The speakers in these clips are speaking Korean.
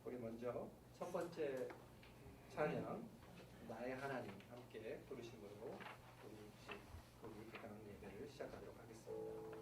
우리 먼저 첫 번째 찬양 나의 하나님 함께 부르심으로 우리 개강 예배를 시작하도록 하겠습니다.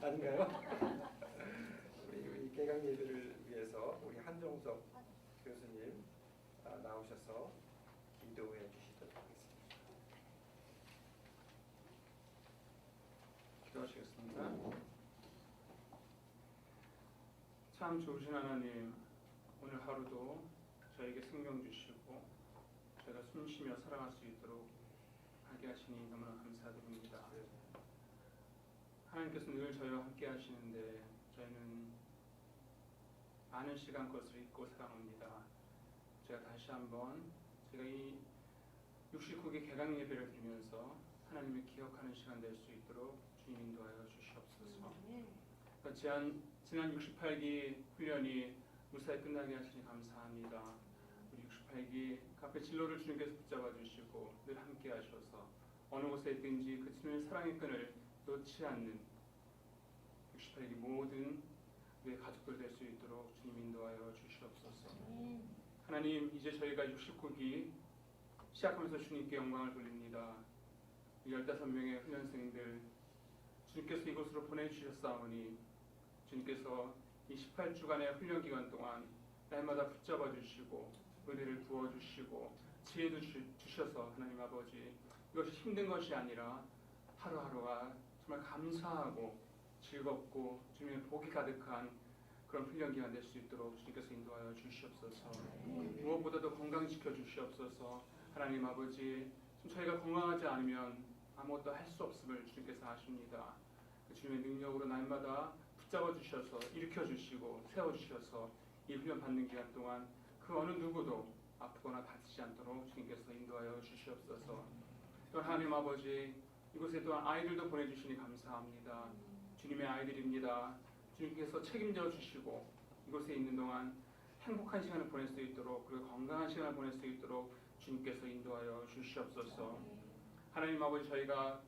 아닌가요? 우리 개강 예배를 위해서 우리 한종석 교수님 나오셔서 기도해 주시도록 하겠습니다. 기도하시겠습니다. 참 좋으신 하나님, 오늘 하루도 저에게 생명 주시고 저희가 숨쉬며 살아갈 수 있도록 하게 하시니 너무나 감사드립니다. 하나님께서 늘 저희와 함께 하시는데 저희는 많은 시간 그것을 잊고 살아갑니다. 제가 다시 한번 제가 이 69개 개강 예배를 드리면서 하나님을 기억하는 시간 될 수 있도록 주님 인도하여 주시옵소서. 지난 68기 훈련이 무사히 끝나게 하시니 감사합니다. 68기 카페 진로를 주님께서 붙잡아 주시고 늘 함께 하셔서 어느 곳에 있든지 그 주님의 사랑의 끈을 놓지 않는 68기 모든 우리의 가족들 될 수 있도록 주님 인도하여 주시옵소서. 하나님, 이제 저희가 69기 시작하면서 주님께 영광을 돌립니다. 15명의 훈련생들 주님께서 이곳으로 보내주셨사오니 주님께서 이 18주간의 훈련 기간 동안 날마다 붙잡아 주시고 은혜를 부어주시고 지혜도 주셔서 하나님 아버지, 이것이 힘든 것이 아니라 하루하루가 정말 감사하고 즐겁고 주님의 복이 가득한 그런 훈련 기간 될 수 있도록 주님께서 인도하여 주시옵소서. 무엇보다도 건강지켜 주시옵소서. 하나님 아버지, 저희가 건강하지 않으면 아무것도 할 수 없음을 주님께서 아십니다. 그 주님의 능력으로 날마다 붙잡아 주셔서 일으켜 주시고 세워 주셔서 이 훈련 받는 기간 동안 그 어느 누구도 아프거나 다치지 않도록 주님께서 인도하여 주시옵소서. 또 하나님 아버지, 이곳에 또한 아이들도 보내주시니 감사합니다. 주님의 아이들입니다. 주님께서 책임져 주시고 이곳에 있는 동안 행복한 시간을 보낼 수 있도록, 그리고 건강한 시간을 보낼 수 있도록 주님께서 인도하여 주시옵소서. 하나님 아버지, 저희가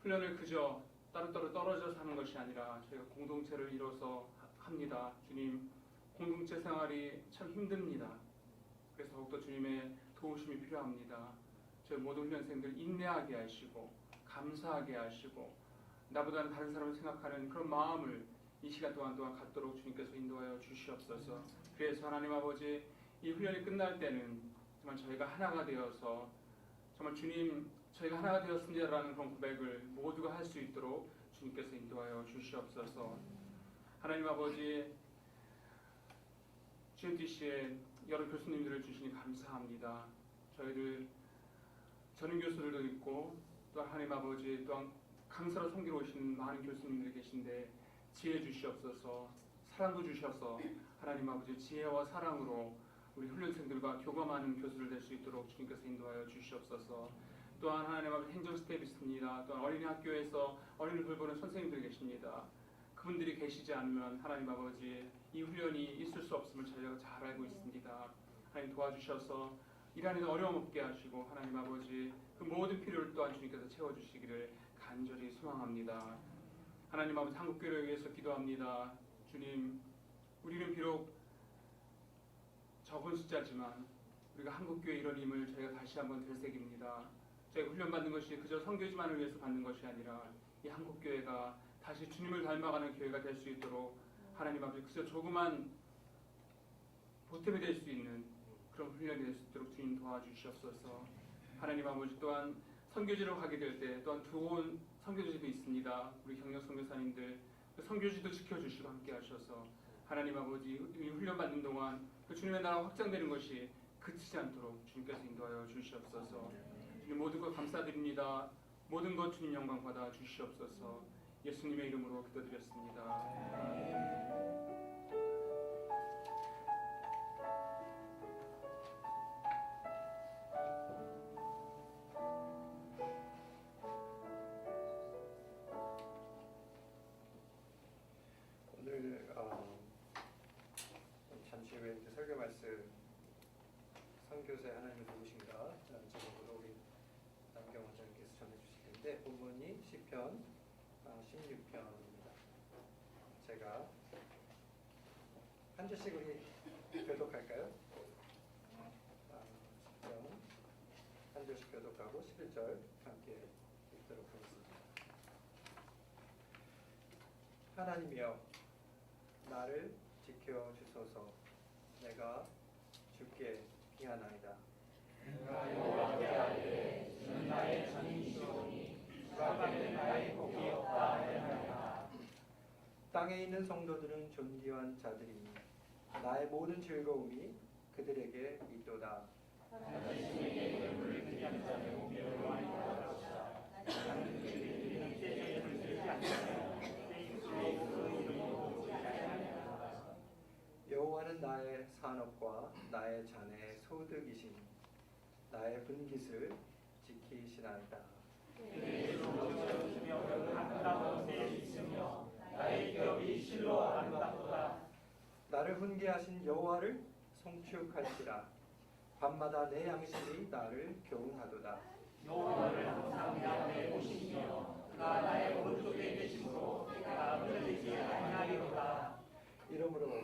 훈련을 그저 따로따로 떨어져서 하는 것이 아니라 저희가 공동체를 이뤄서 합니다. 주님, 공동체 생활이 참 힘듭니다. 그래서 더욱더 주님의 도우심이 필요합니다. 저희 모든 훈련생들 인내하게 하시고 감사하게 하시고 나보다는 다른 사람을 생각하는 그런 마음을 이 시간 또한 갖도록 주님께서 인도하여 주시옵소서. 그래서 하나님 아버지, 이 훈련이 끝날 때는 정말 저희가 하나가 되어서 정말 주님, 저희가 하나가 되었습니다라는 그런 고백을 모두가 할 수 있도록 주님께서 인도하여 주시옵소서. 하나님 아버지, GMTC의 여러 교수님들을 주시니 감사합니다. 저희들 전임 교수들도 있고 또 하나님 아버지, 또한 강사로 섬기러 오시는 많은 교수님들이 계신데 지혜 주시옵소서. 사랑도 주셔서 하나님 아버지, 지혜와 사랑으로 우리 훈련생들과 교감하는 교수를 될 수 있도록 주님께서 인도하여 주시옵소서. 또한 하나님 아버지, 행정 스텝이 있습니다. 또한 어린이 학교에서 어린이를 돌보는 선생님들이 계십니다. 그분들이 계시지 않으면 하나님 아버지, 이 훈련이 있을 수 없음을 저희가 잘 알고 있습니다. 하나님 도와주셔서 일하는 데 어려움 없게 하시고 하나님 아버지, 그 모든 필요를 또한 주님께서 채워주시기를 간절히 소망합니다. 하나님 아버지, 한국교회를 위해서 기도합니다. 주님, 우리는 비록 적은 숫자지만 우리가 한국교회 이런 힘을 저희가 다시 한번 되새깁니다. 저희가 훈련받는 것이 그저 선교지만을 위해서 받는 것이 아니라 이 한국교회가 다시 주님을 닮아가는 교회가 될 수 있도록 하나님 아버지, 그저 조그만 보탬이 될 수 있는 그런 훈련이 될 수 있도록 주님 도와주시옵소서. 하나님 아버지, 또한 선교지로 가게 될 때 또한 좋은 선교지도 있습니다. 우리 경력 선교사님들 그 선교지도 지켜주시고 함께 하셔서 하나님 아버지, 이 훈련받는 동안 그 주님의 나라가 확장되는 것이 그치지 않도록 주님께서 인도하여 주시옵소서. 주님, 모든 것 감사드립니다. 모든 것 주님 영광 받아 주시옵소서. 예수님의 이름으로 기도드렸습니다. 오늘 잠시 후에 이제 설교 말씀 선교사의 하나님의 누구신가 제목으로 우리 남경 원장님께서 전해주실 텐데, 본문이 시편 16편입니다. 제가 한 절씩 우리 교독할까요? 시편 한 절씩 교독하고 11절 함께 읽도록 하겠습니다. 하나님이여, 나를 지켜주소서. 내가 주께 피하나이다. 내가 여호와께 하되 주는 나의 전인이시오니 주 앞에는 나의 복이 없다 하였나이다. 땅에 있는 성도들은 존귀한 자들이니 나의 모든 즐거움이 그들에게 있도다. 자신에게 눈물을 흘리지 않자며 오며 많이 받았다. 나는 그들이 육체에 물들지 않으며 내 입술로 그 이름으로 보지 아니하리라. 여호와는 나의 산업과 나의 잔의 소득이시니 나의 분깃을 지키시나이다. 내 손으로 주며 아름다운 새 있으며 나의 기업이 실로 아름답도다. 나를 훈계하신 여호와를 송축할지라. 밤마다 내 양식이 나를 교훈하도다. 여호와를 항상 내 앞에 모시며 그가 나의 오른쪽에 계심으로 내가 물리지 아니하리로다. 이러므로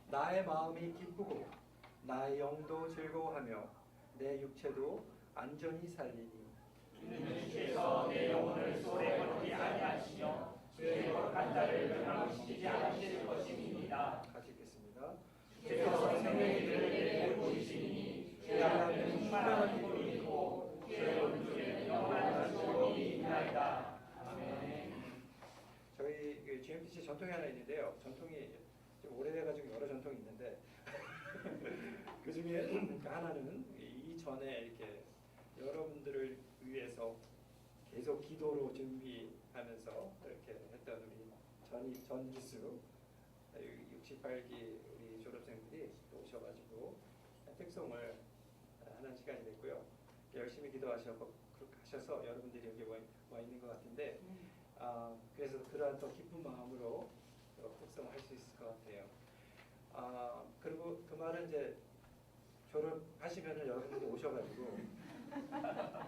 나의 마음이 기쁘고 나의 영도 즐거워하며 내 육체도 안전히 살리니 이는 주께서 내 영혼을 소홀히 거두지 아니하시며 주의 거룩한 자를 멸망시키지 않으실 것임이니이다. 같이 읽겠습니다. 주께서 생명의 길을 내게 보이시니 주 앞에는 충만한 기쁨이 있고 주의 오른쪽에는 영원한 즐거움이 있나이다. 아멘. 저희 그 GMPC 전통이 하나 있는데요. 전통이 좀 오래돼가지고 여러 전통이 있는데 그 중에 하나는 이전에 이렇게 여러분들을 위해서 계속 기도로 준비하면서 이렇게 했던 우리 전기수 68기 우리 졸업생들이 또 오셔가지고 특송을 하는 시간이 됐고요. 열심히 기도하셔서 여러분들이 여기 와 있는 것 같은데 그래서 그러한 더 기쁜 마음으로 특송할 수 있을 것 같아요. 그리고 그 말은 이제 졸업하시면은 여러분들이 오셔가지고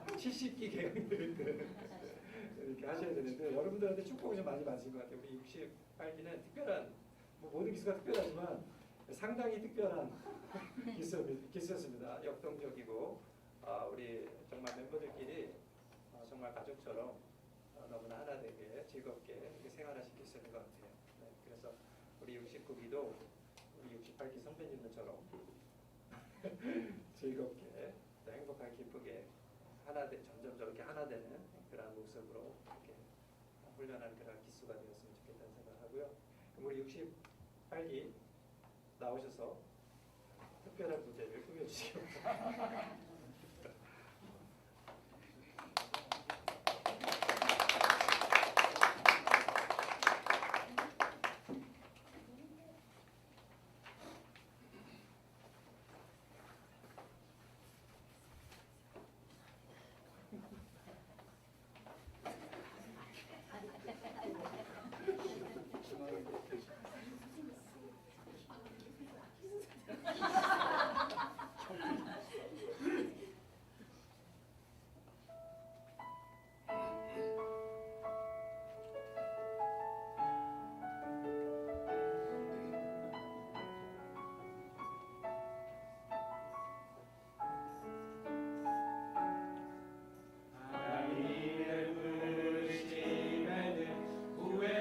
70기 개강들 이렇게 하셔야 되는데 여러분들한테 축복을 좀 많이 받으신 것 같아요. 우리 68기는 특별한 모든 기수가 특별하지만 상당히 특별한 기수였습니다. 역동적이고 우리 정말 멤버들끼리 정말 가족처럼 너무나 하나 되게 즐겁게 이렇게 생활하실 수 있는 것 같아요. 네, 그래서 우리 69기도 우리 68기 선배님들처럼 즐겁게 행복하게 기쁘게 점점 저렇게 하나 되는 그런 모습으로 이렇게 훈련하는 그런 기수가 되었으면 좋겠다는 생각을 하고요. 그럼 우리 68기 나오셔서 특별한 무대를 꾸며주시기 바랍니다.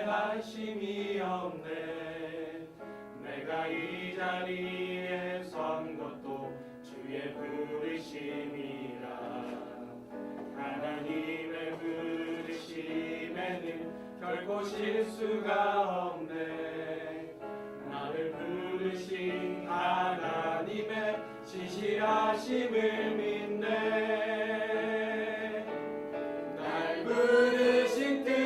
관심이 없네. 내가 이 자리에 선 것도 주의 부르심이라. 하나님의 부르심에는 결코 실수가 없네. 나를 부르신 하나님의 신실하심을 믿네. 날 부르신 뜻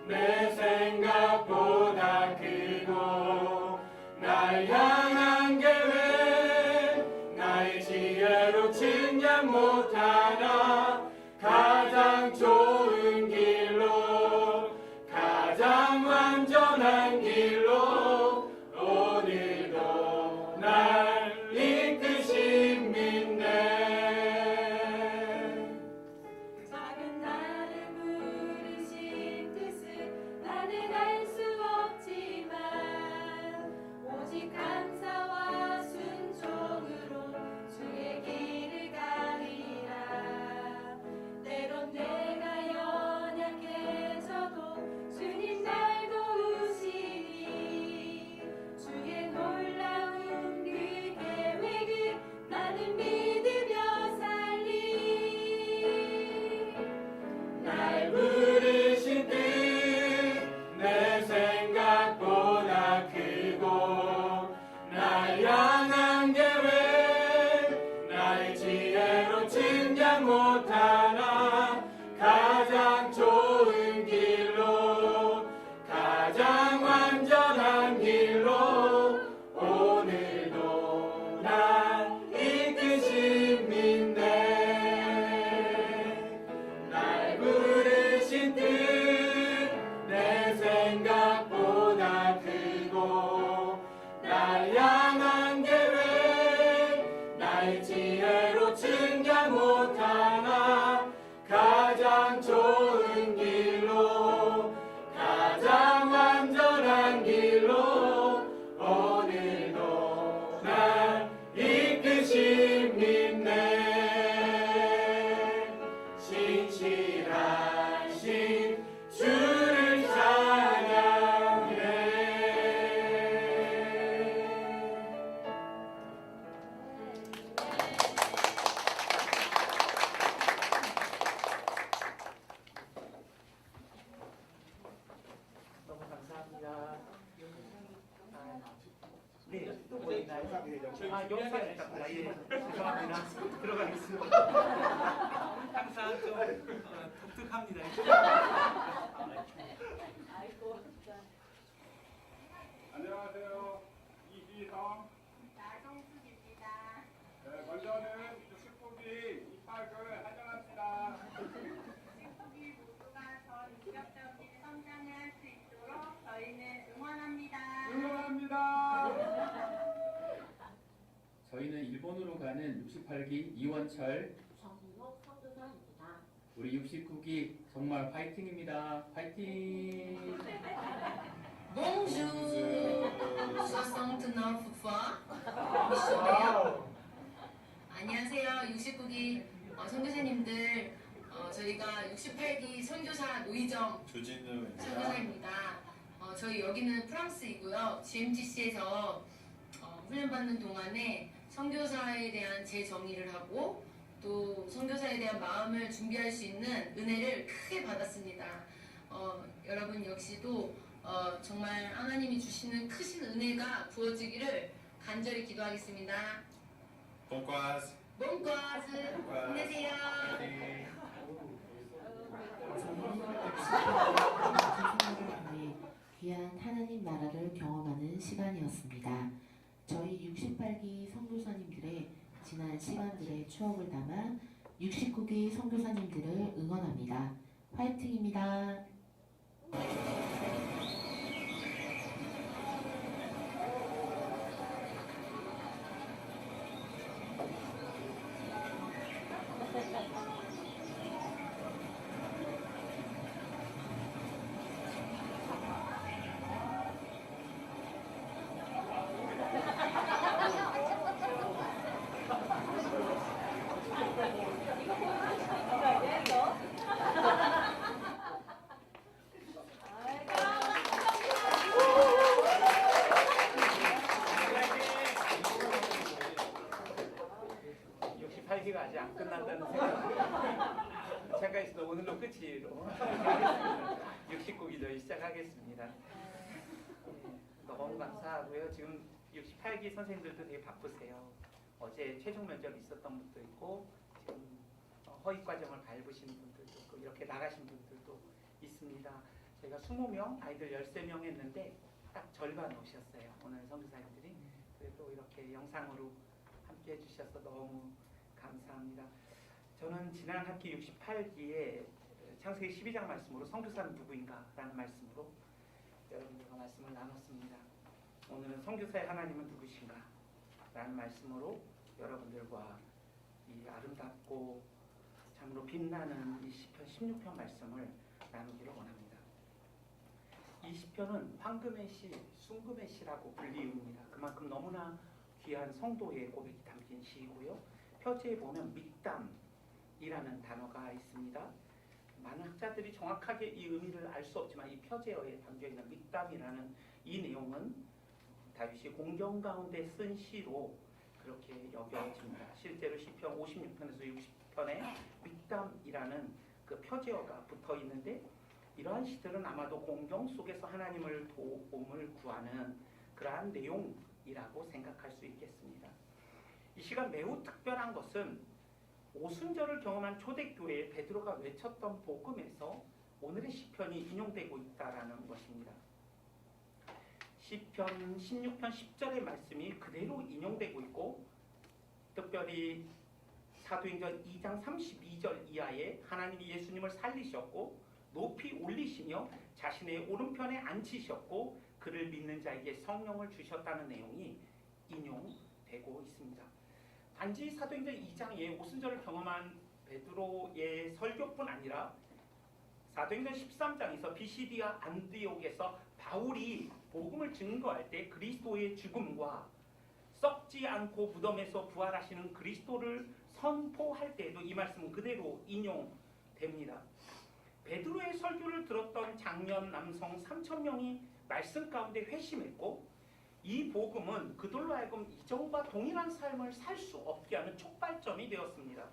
내 생각보다 크고 날 향한 계획 나의 지혜로 측량 못하나 가장 좋은 길로 가장 완전한 길로 오늘도 날 이끄신 믿네. 작은 나를 부르신 뜻을 나는 알 수 없지만 오직 감사와 순종으로 주의 길을 가리라. 때론 내가 연약해져도 주님 날 도우시니 주의 놀라운 그 계획을 나는 믿으며 살리. 날 부르신 뜻 내 생각보다 크고 날 향한 계획 나의 지혜로 측량 못하나 가장 좋은 길로 가장 완전한 길로 오늘도 날 이끄신 믿네. 날 부르신 뜻 내 생각보다 크고 날 향한 계획 나의 나의 지혜로 증량 못하나 가장 좋은 길로 가장 완전한 길로 오늘도 날 이끄심 믿네 신실하신 주를 찬양해 너무 감사합니다. 네, 또 뭐 있나요? 영상 있답니다. 예, 죄송합니다. 들어가겠습니다. 항상 좀 독특합니다. 아이고. 안녕하세요. 이희성. 나성숙입니다. 네, 먼저는 69기 입학을 환영합니다. 식구기 모두가 더 인격적인 성장을 할 수 있도록 저희는 응원합니다. 응원합니다. 저희는 일본으로 가는 68기 이원철, 정인옥 선교사입니다. 우리 69기 정말 화이팅입니다. 화이팅! Bonjour, 69 fois. 미션이요. 안녕하세요, 69기 선교사님들. 저희가 68기 선교사 노이정 선교사입니다. 저희 여기는 프랑스이고요. GMTC에서 훈련받는 동안에 선교사에 대한 재정의를 하고 또 선교사에 대한 마음을 준비할 수 있는 은혜를 크게 받았습니다. 여러분 역시도 정말 하나님이 주시는 크신 은혜가 부어지기를 간절히 기도하겠습니다. 본과스 몽과즈 힘내세요. 귀한 하나님 나라를 경험하는 시간이었습니다. 저희 68기 선교사님들의 지난 시간들의 추억을 담아 69기 선교사님들을 응원합니다. 화이팅입니다. 기가 아직 안 끝난다는 생각에서도 오늘로 끝이로 69기 저희 시작하겠습니다. 너무 감사하고요. 지금 68기 선생님들도 되게 바쁘세요. 어제 최종 면접이 있었던 분도 있고 지금 허위 과정을 밟으시는 분들도 있고 이렇게 나가신 분들도 있습니다. 제가 20명, 아이들 13명 했는데 딱 절반 오셨어요. 오늘 선교사님들이. 그래도 이렇게 영상으로 함께 해주셔서 너무 감사합니다. 저는 지난 학기 68기에 창세기 12장 말씀으로 선교사는 누구인가 라는 말씀으로 여러분들과 말씀을 나눴습니다. 오늘은 선교사의 하나님은 누구신가 라는 말씀으로 여러분들과 이 아름답고 참으로 빛나는 이 시편 16편 말씀을 나누기를 원합니다. 이 시편은 황금의 시, 순금의 시라고 불리웁니다. 그만큼 너무나 귀한 성도의 고백이 담긴 시이고요. 표제에 보면 믹담이라는 단어가 있습니다. 많은 학자들이 정확하게 이 의미를 알 수 없지만 이 표제어에 담겨있는 믹담이라는 이 내용은 다윗이 공경 가운데 쓴 시로 그렇게 여겨집니다. 실제로 시편 56편에서 60편에 믹담이라는 그 표제어가 붙어 있는데 이러한 시들은 아마도 공경 속에서 하나님을 도움을 구하는 그러한 내용이라고 생각할 수 있겠습니다. 이 시간 매우 특별한 것은 오순절을 경험한 초대교회에 베드로가 외쳤던 복음에서 오늘의 시편이 인용되고 있다는 것입니다. 시편 16편 10절의 말씀이 그대로 인용되고 있고 특별히 사도행전 2장 32절 이하에 하나님이 예수님을 살리셨고 높이 올리시며 자신의 오른편에 앉히셨고 그를 믿는 자에게 성령을 주셨다는 내용이 인용되고 있습니다. 단지 사도행전 2장에 오순절을 경험한 베드로의 설교뿐 아니라 사도행전 13장에서 비시디아 안디옥에서 바울이 복음을 증거할 때 그리스도의 죽음과 썩지 않고 무덤에서 부활하시는 그리스도를 선포할 때에도 이 말씀은 그대로 인용됩니다. 베드로의 설교를 들었던 장년 남성 3,000명이 말씀 가운데 회심했고 이 복음은 그들로 하여금 이전과 동일한 삶을 살 수 없게 하는 촉발점이 되었습니다.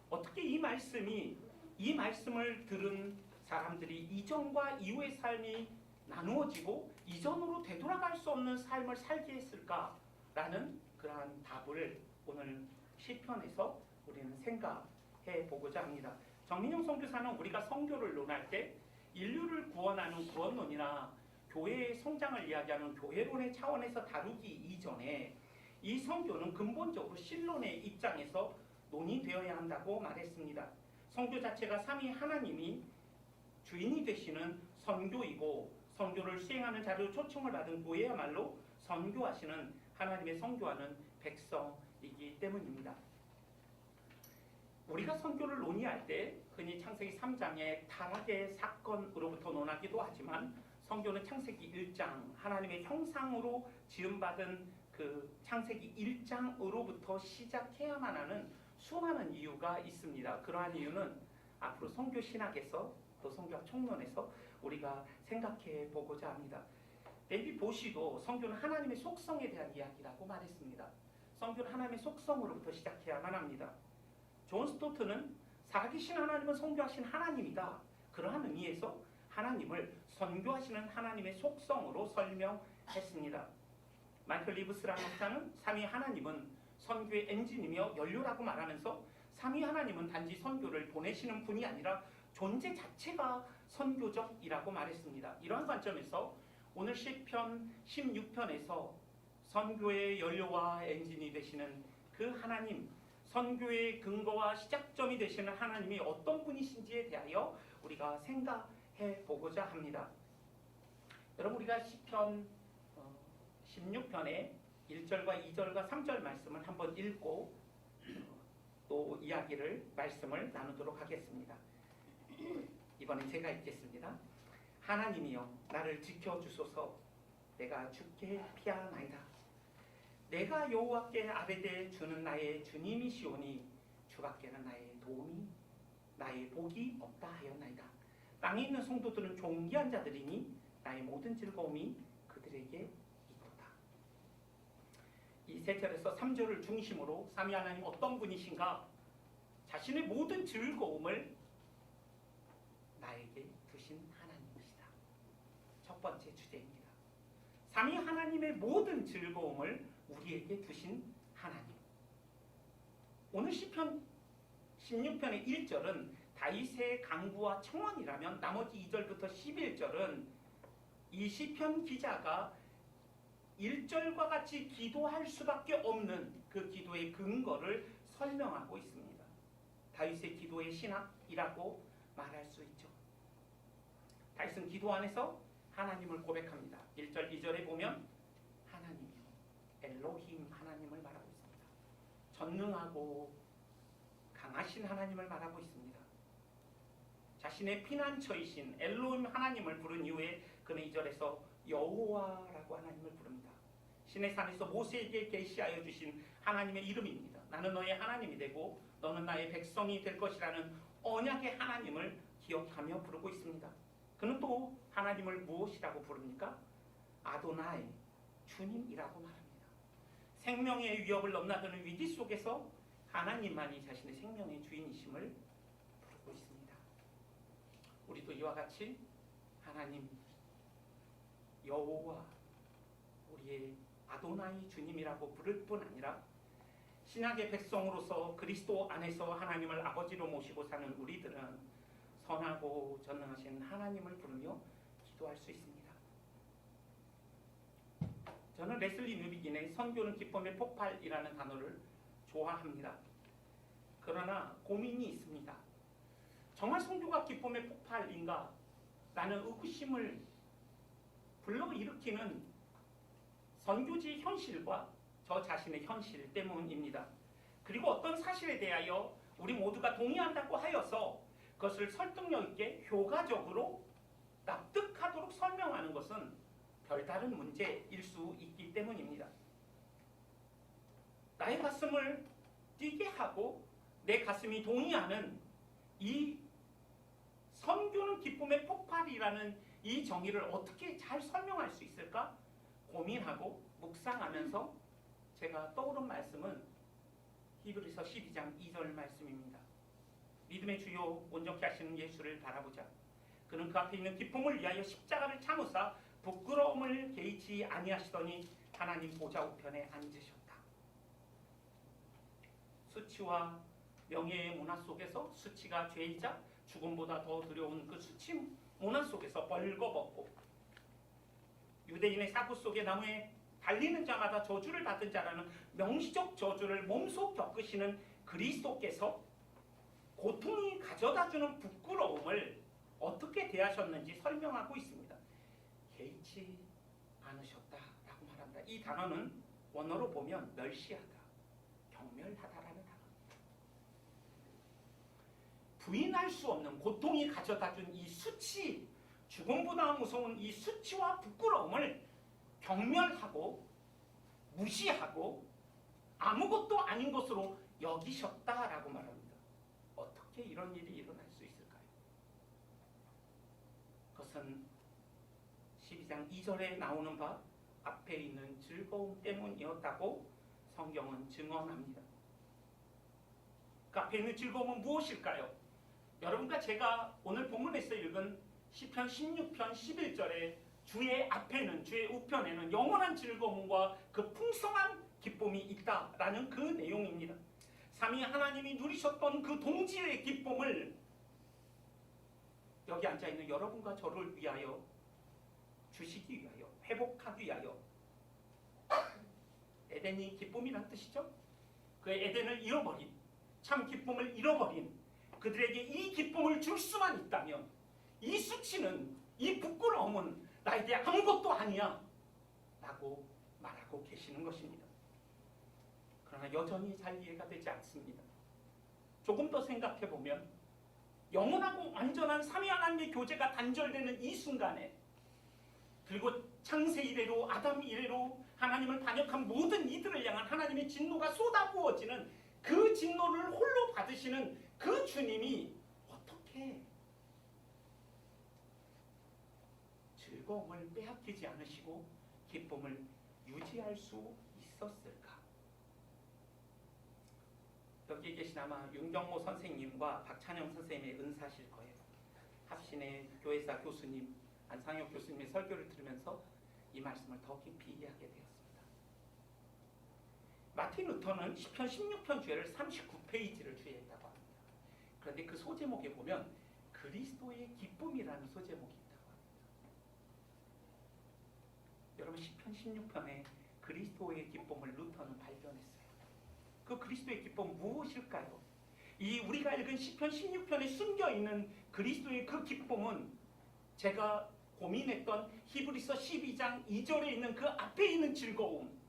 어떻게 이 말씀을 들은 사람들이 이전과 이후의 삶이 나누어지고 이전으로 되돌아갈 수 없는 삶을 살게 했을까라는 그러한 답을 오늘 시편에서 우리는 생각해 보고자 합니다. 정민용 선교사는 우리가 선교를 논할 때 인류를 구원하는 구원론이나 교회의 성장을 이야기하는 교회론의 차원에서 다루기 이전에 이 선교는 근본적으로 신론의 입장에서 논의되어야 한다고 말했습니다. 선교 자체가 삼위 하나님이 주인이 되시는 선교이고 선교를 수행하는 자로 초청을 받은 교회야말로 선교하시는 하나님의 선교하는 백성이기 때문입니다. 우리가 선교를 논의할 때 흔히 창세기 3장의 타락의 사건으로부터 논하기도 하지만 선교는 창세기 1장 하나님의 형상으로 지음받은 그 창세기 1장으로부터 시작해야만 하는 수많은 이유가 있습니다. 그러한 이유는 앞으로 선교 신학에서 또 선교학 총론에서 우리가 생각해 보고자 합니다. 데이비드 보시도 선교는 하나님의 속성에 대한 이야기라고 말했습니다. 선교는 하나님의 속성으로부터 시작해야만 합니다. 존 스토트는 살아계신 하나님은 선교하신 하나님이다. 그러한 의미에서 하나님을 선교하시는 하나님의 속성으로 설명했습니다. 마이클 리브스라는 학자는 삼위 하나님은 선교의 엔진이며 연료라고 말하면서 삼위 하나님은 단지 선교를 보내시는 분이 아니라 존재 자체가 선교적이라고 말했습니다. 이러한 관점에서 오늘 시편 16편에서 선교의 연료와 엔진이 되시는 그 하나님, 선교의 근거와 시작점이 되시는 하나님이 어떤 분이신지에 대하여 우리가 생각해 보고자 합니다. 여러분, 우리가 시편 16편의 1절과 2절과 3절 말씀을 한번 읽고 또 말씀을 나누도록 하겠습니다. 이번엔 제가 읽겠습니다. 하나님이여 나를 지켜주소서. 내가 주께 피하나이다. 내가 여호와께 아뢰되 주는 나의 주님이시오니 주밖에는 나의 도움이 나의 복이 없다 하였나이다. 땅에 있는 성도들은 존귀한 자들이니 나의 모든 즐거움이 그들에게 있도다. 이 세 절에서 3절을 중심으로 삼위 하나님 어떤 분이신가, 자신의 모든 즐거움을 나에게 두신 하나님이시다. 첫 번째 주제입니다. 삼위 하나님의 모든 즐거움을 우리에게 두신 하나님. 오늘 시편 16편의 1절은 다윗의 간구와 청원이라면 나머지 2절부터 11절은 이 시편 기자가 1절과 같이 기도할 수밖에 없는 그 기도의 근거를 설명하고 있습니다. 다윗의 기도의 신학이라고 말할 수 있죠. 다윗은 기도 안에서 하나님을 고백합니다. 1절, 2절에 보면 하나님이요, 엘로힘 하나님을 말하고 있습니다. 전능하고 강하신 하나님을 말하고 있습니다. 자신의 피난처이신 엘로힘 하나님을 부른 이후에 그는 2절에서 여호와라고 하나님을 부릅니다. 신의 산에서 모세에게 계시하여 주신 하나님의 이름입니다. 나는 너의 하나님이 되고 너는 나의 백성이 될 것이라는 언약의 하나님을 기억하며 부르고 있습니다. 그는 또 하나님을 무엇이라고 부릅니까? 아도나이, 주님이라고 말합니다. 생명의 위협을 넘나드는 위기 속에서 하나님만이 자신의 생명의 주인이심을 부르고 있습니다. 우리도 이와 같이 하나님, 여호와, 우리의 아도나이 주님이라고 부를 뿐 아니라 신약의 백성으로서 그리스도 안에서 하나님을 아버지로 모시고 사는 우리들은 선하고 전능하신 하나님을 부르며 기도할 수 있습니다. 저는 레슬리 뉴비긴의 선교는 기쁨의 폭발이라는 단어를 좋아합니다. 그러나 고민이 있습니다. 정말 선교가 기쁨의 폭발인가? 라는 의구심을 불러일으키는 선교지 현실과 저 자신의 현실 때문입니다. 그리고 어떤 사실에 대하여 우리 모두가 동의한다고 하여서 그것을 설득력 있게 효과적으로 납득하도록 설명하는 것은 별다른 문제일 수 있기 때문입니다. 나의 가슴을 뛰게 하고 내 가슴이 동의하는 이 선교는 기쁨의 폭발이라는 이 정의를 어떻게 잘 설명할 수 있을까 고민하고 묵상하면서 제가 떠오른 말씀은 히브리서 12장 2절 말씀입니다. 믿음의 주요 온전케 하시는 예수를 바라보자. 그는 그 앞에 있는 기쁨을 위하여 십자가를 참으사 부끄러움을 개의치 아니하시더니 하나님 보좌 우편에 앉으셨다. 수치와 명예의 문화 속에서, 수치가 죄이자 죽음보다 더 두려운 그 수치 문화 속에서 벌거벗고 유대인의 사고 속에 나무에 달리는 자마다 저주를 받은 자라는 명시적 저주를 몸소 겪으시는 그리스도께서 고통이 가져다주는 부끄러움을 어떻게 대하셨는지 설명하고 있습니다. 개의치 않으셨다라고 말합니다. 이 단어는 원어로 보면 멸시하다, 경멸하다라는 단어입니다. 부인할 수 없는 고통이 가져다준 이 수치, 죽음보다 무서운 이 수치와 부끄러움을 경멸하고 무시하고 아무것도 아닌 것으로 여기셨다라고 말합니다. 어떻게 이런 일이 일어날 수 있을까요? 그것은 12장 2절에 나오는 바 앞에 있는 즐거움 때문이었다고 성경은 증언합니다. 그 앞에 있는 즐거움은 무엇일까요? 여러분과 제가 오늘 본문에서 읽은 시편 16편 11절에 주의 앞에는, 주의 우편에는 영원한 즐거움과 그 풍성한 기쁨이 있다라는 그 내용입니다. 삼위 하나님이 누리셨던 그 동지의 기쁨을 여기 앉아있는 여러분과 저를 위하여 주시기 위하여, 회복하기 위하여, 에덴이 기쁨이란 뜻이죠. 그 에덴을 잃어버린, 참 기쁨을 잃어버린 그들에게 이 기쁨을 줄 수만 있다면 이 수치는, 이 부끄러움은 나에게 아무것도 아니야 라고 말하고 계시는 것입니다. 그러나 여전히 잘 이해가 되지 않습니다. 조금 더 생각해보면 영원하고 완전한 삼위 하나님의 교제가 단절되는 이 순간에, 그리고 창세 이래로 아담 이래로 하나님을 반역한 모든 이들을 향한 하나님의 진노가 쏟아부어지는 그 진노를 홀로 받으시는 그 주님이 어떻게 즐거움을 빼앗기지 않으시고 기쁨을 유지할 수 있었을까? 여기 계신 아마 윤경모 선생님과 박찬영 선생님의 은사실 거예요. 합신의 교회사 교수님, 안상혁 교수님의 설교를 들으면서 이 말씀을 더 깊이 이해하게 되었습니다. 마틴 루터는 시편 16편 주애를 39페이지를 주의했다고 합니다. 그런데 그 소제목에 보면 그리스도의 기쁨이라는 소제목이 있다고 합니다. 여러분, 시편 16편에 그리스도의 기쁨을 루터는 발견했어요. 그 그리스도의 기쁨 무엇일까요? 이 우리가 읽은 시편 16편에 숨겨있는 그리스도의 그 기쁨은 제가 고민했던 히브리서 12장 2절에 있는 그 앞에 있는 즐거움,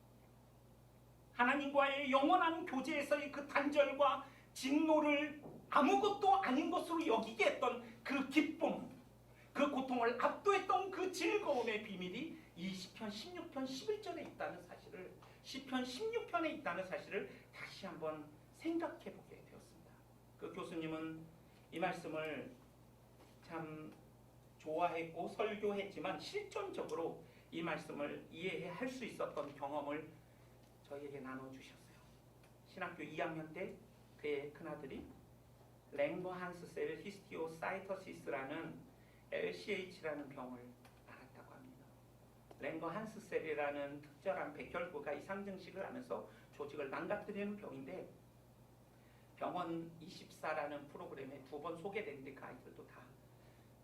하나님과의 영원한 교제에서의 그 단절과 진노를 아무것도 아닌 것으로 여기게 했던 그 기쁨, 그 고통을 압도했던 그 즐거움의 비밀이 이 시편 16편 11절에 있다는 사실을, 시편 16편에 있다는 사실을 다시 한번 생각해 보게 되었습니다. 그 교수님은 이 말씀을 참 좋아했고 설교했지만 실존적으로 이 말씀을 이해할 수 있었던 경험을 저희에게 나눠주셨어요. 신학교 2학년 때 그의 큰아들이 랭거 한스셀 히스티오사이터시스라는 LCH라는 병을 앓았다고 합니다. 랭거 한스셀이라는 특별한 백혈구가 이상 증식을 하면서 조직을 망가뜨리는 병인데, 병원 24라는 프로그램에 2번 소개됐는데 그 아이들도 다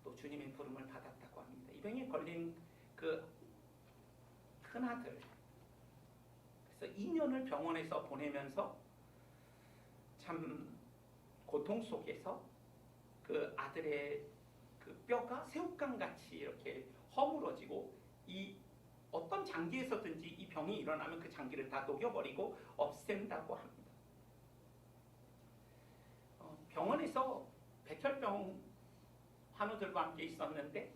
또 주님의 부름을 받았다고 합니다. 이 병에 걸린 그 큰아들, 그래서 2년을 병원에서 보내면서 참 고통 속에서 그 아들의 그 뼈가 새우깡같이 이렇게 허물어지고, 이 어떤 장기에서든지 이 병이 일어나면 그 장기를 다 녹여버리고 없앤다고 합니다. 병원에서 백혈병 환우들과 함께 있었는데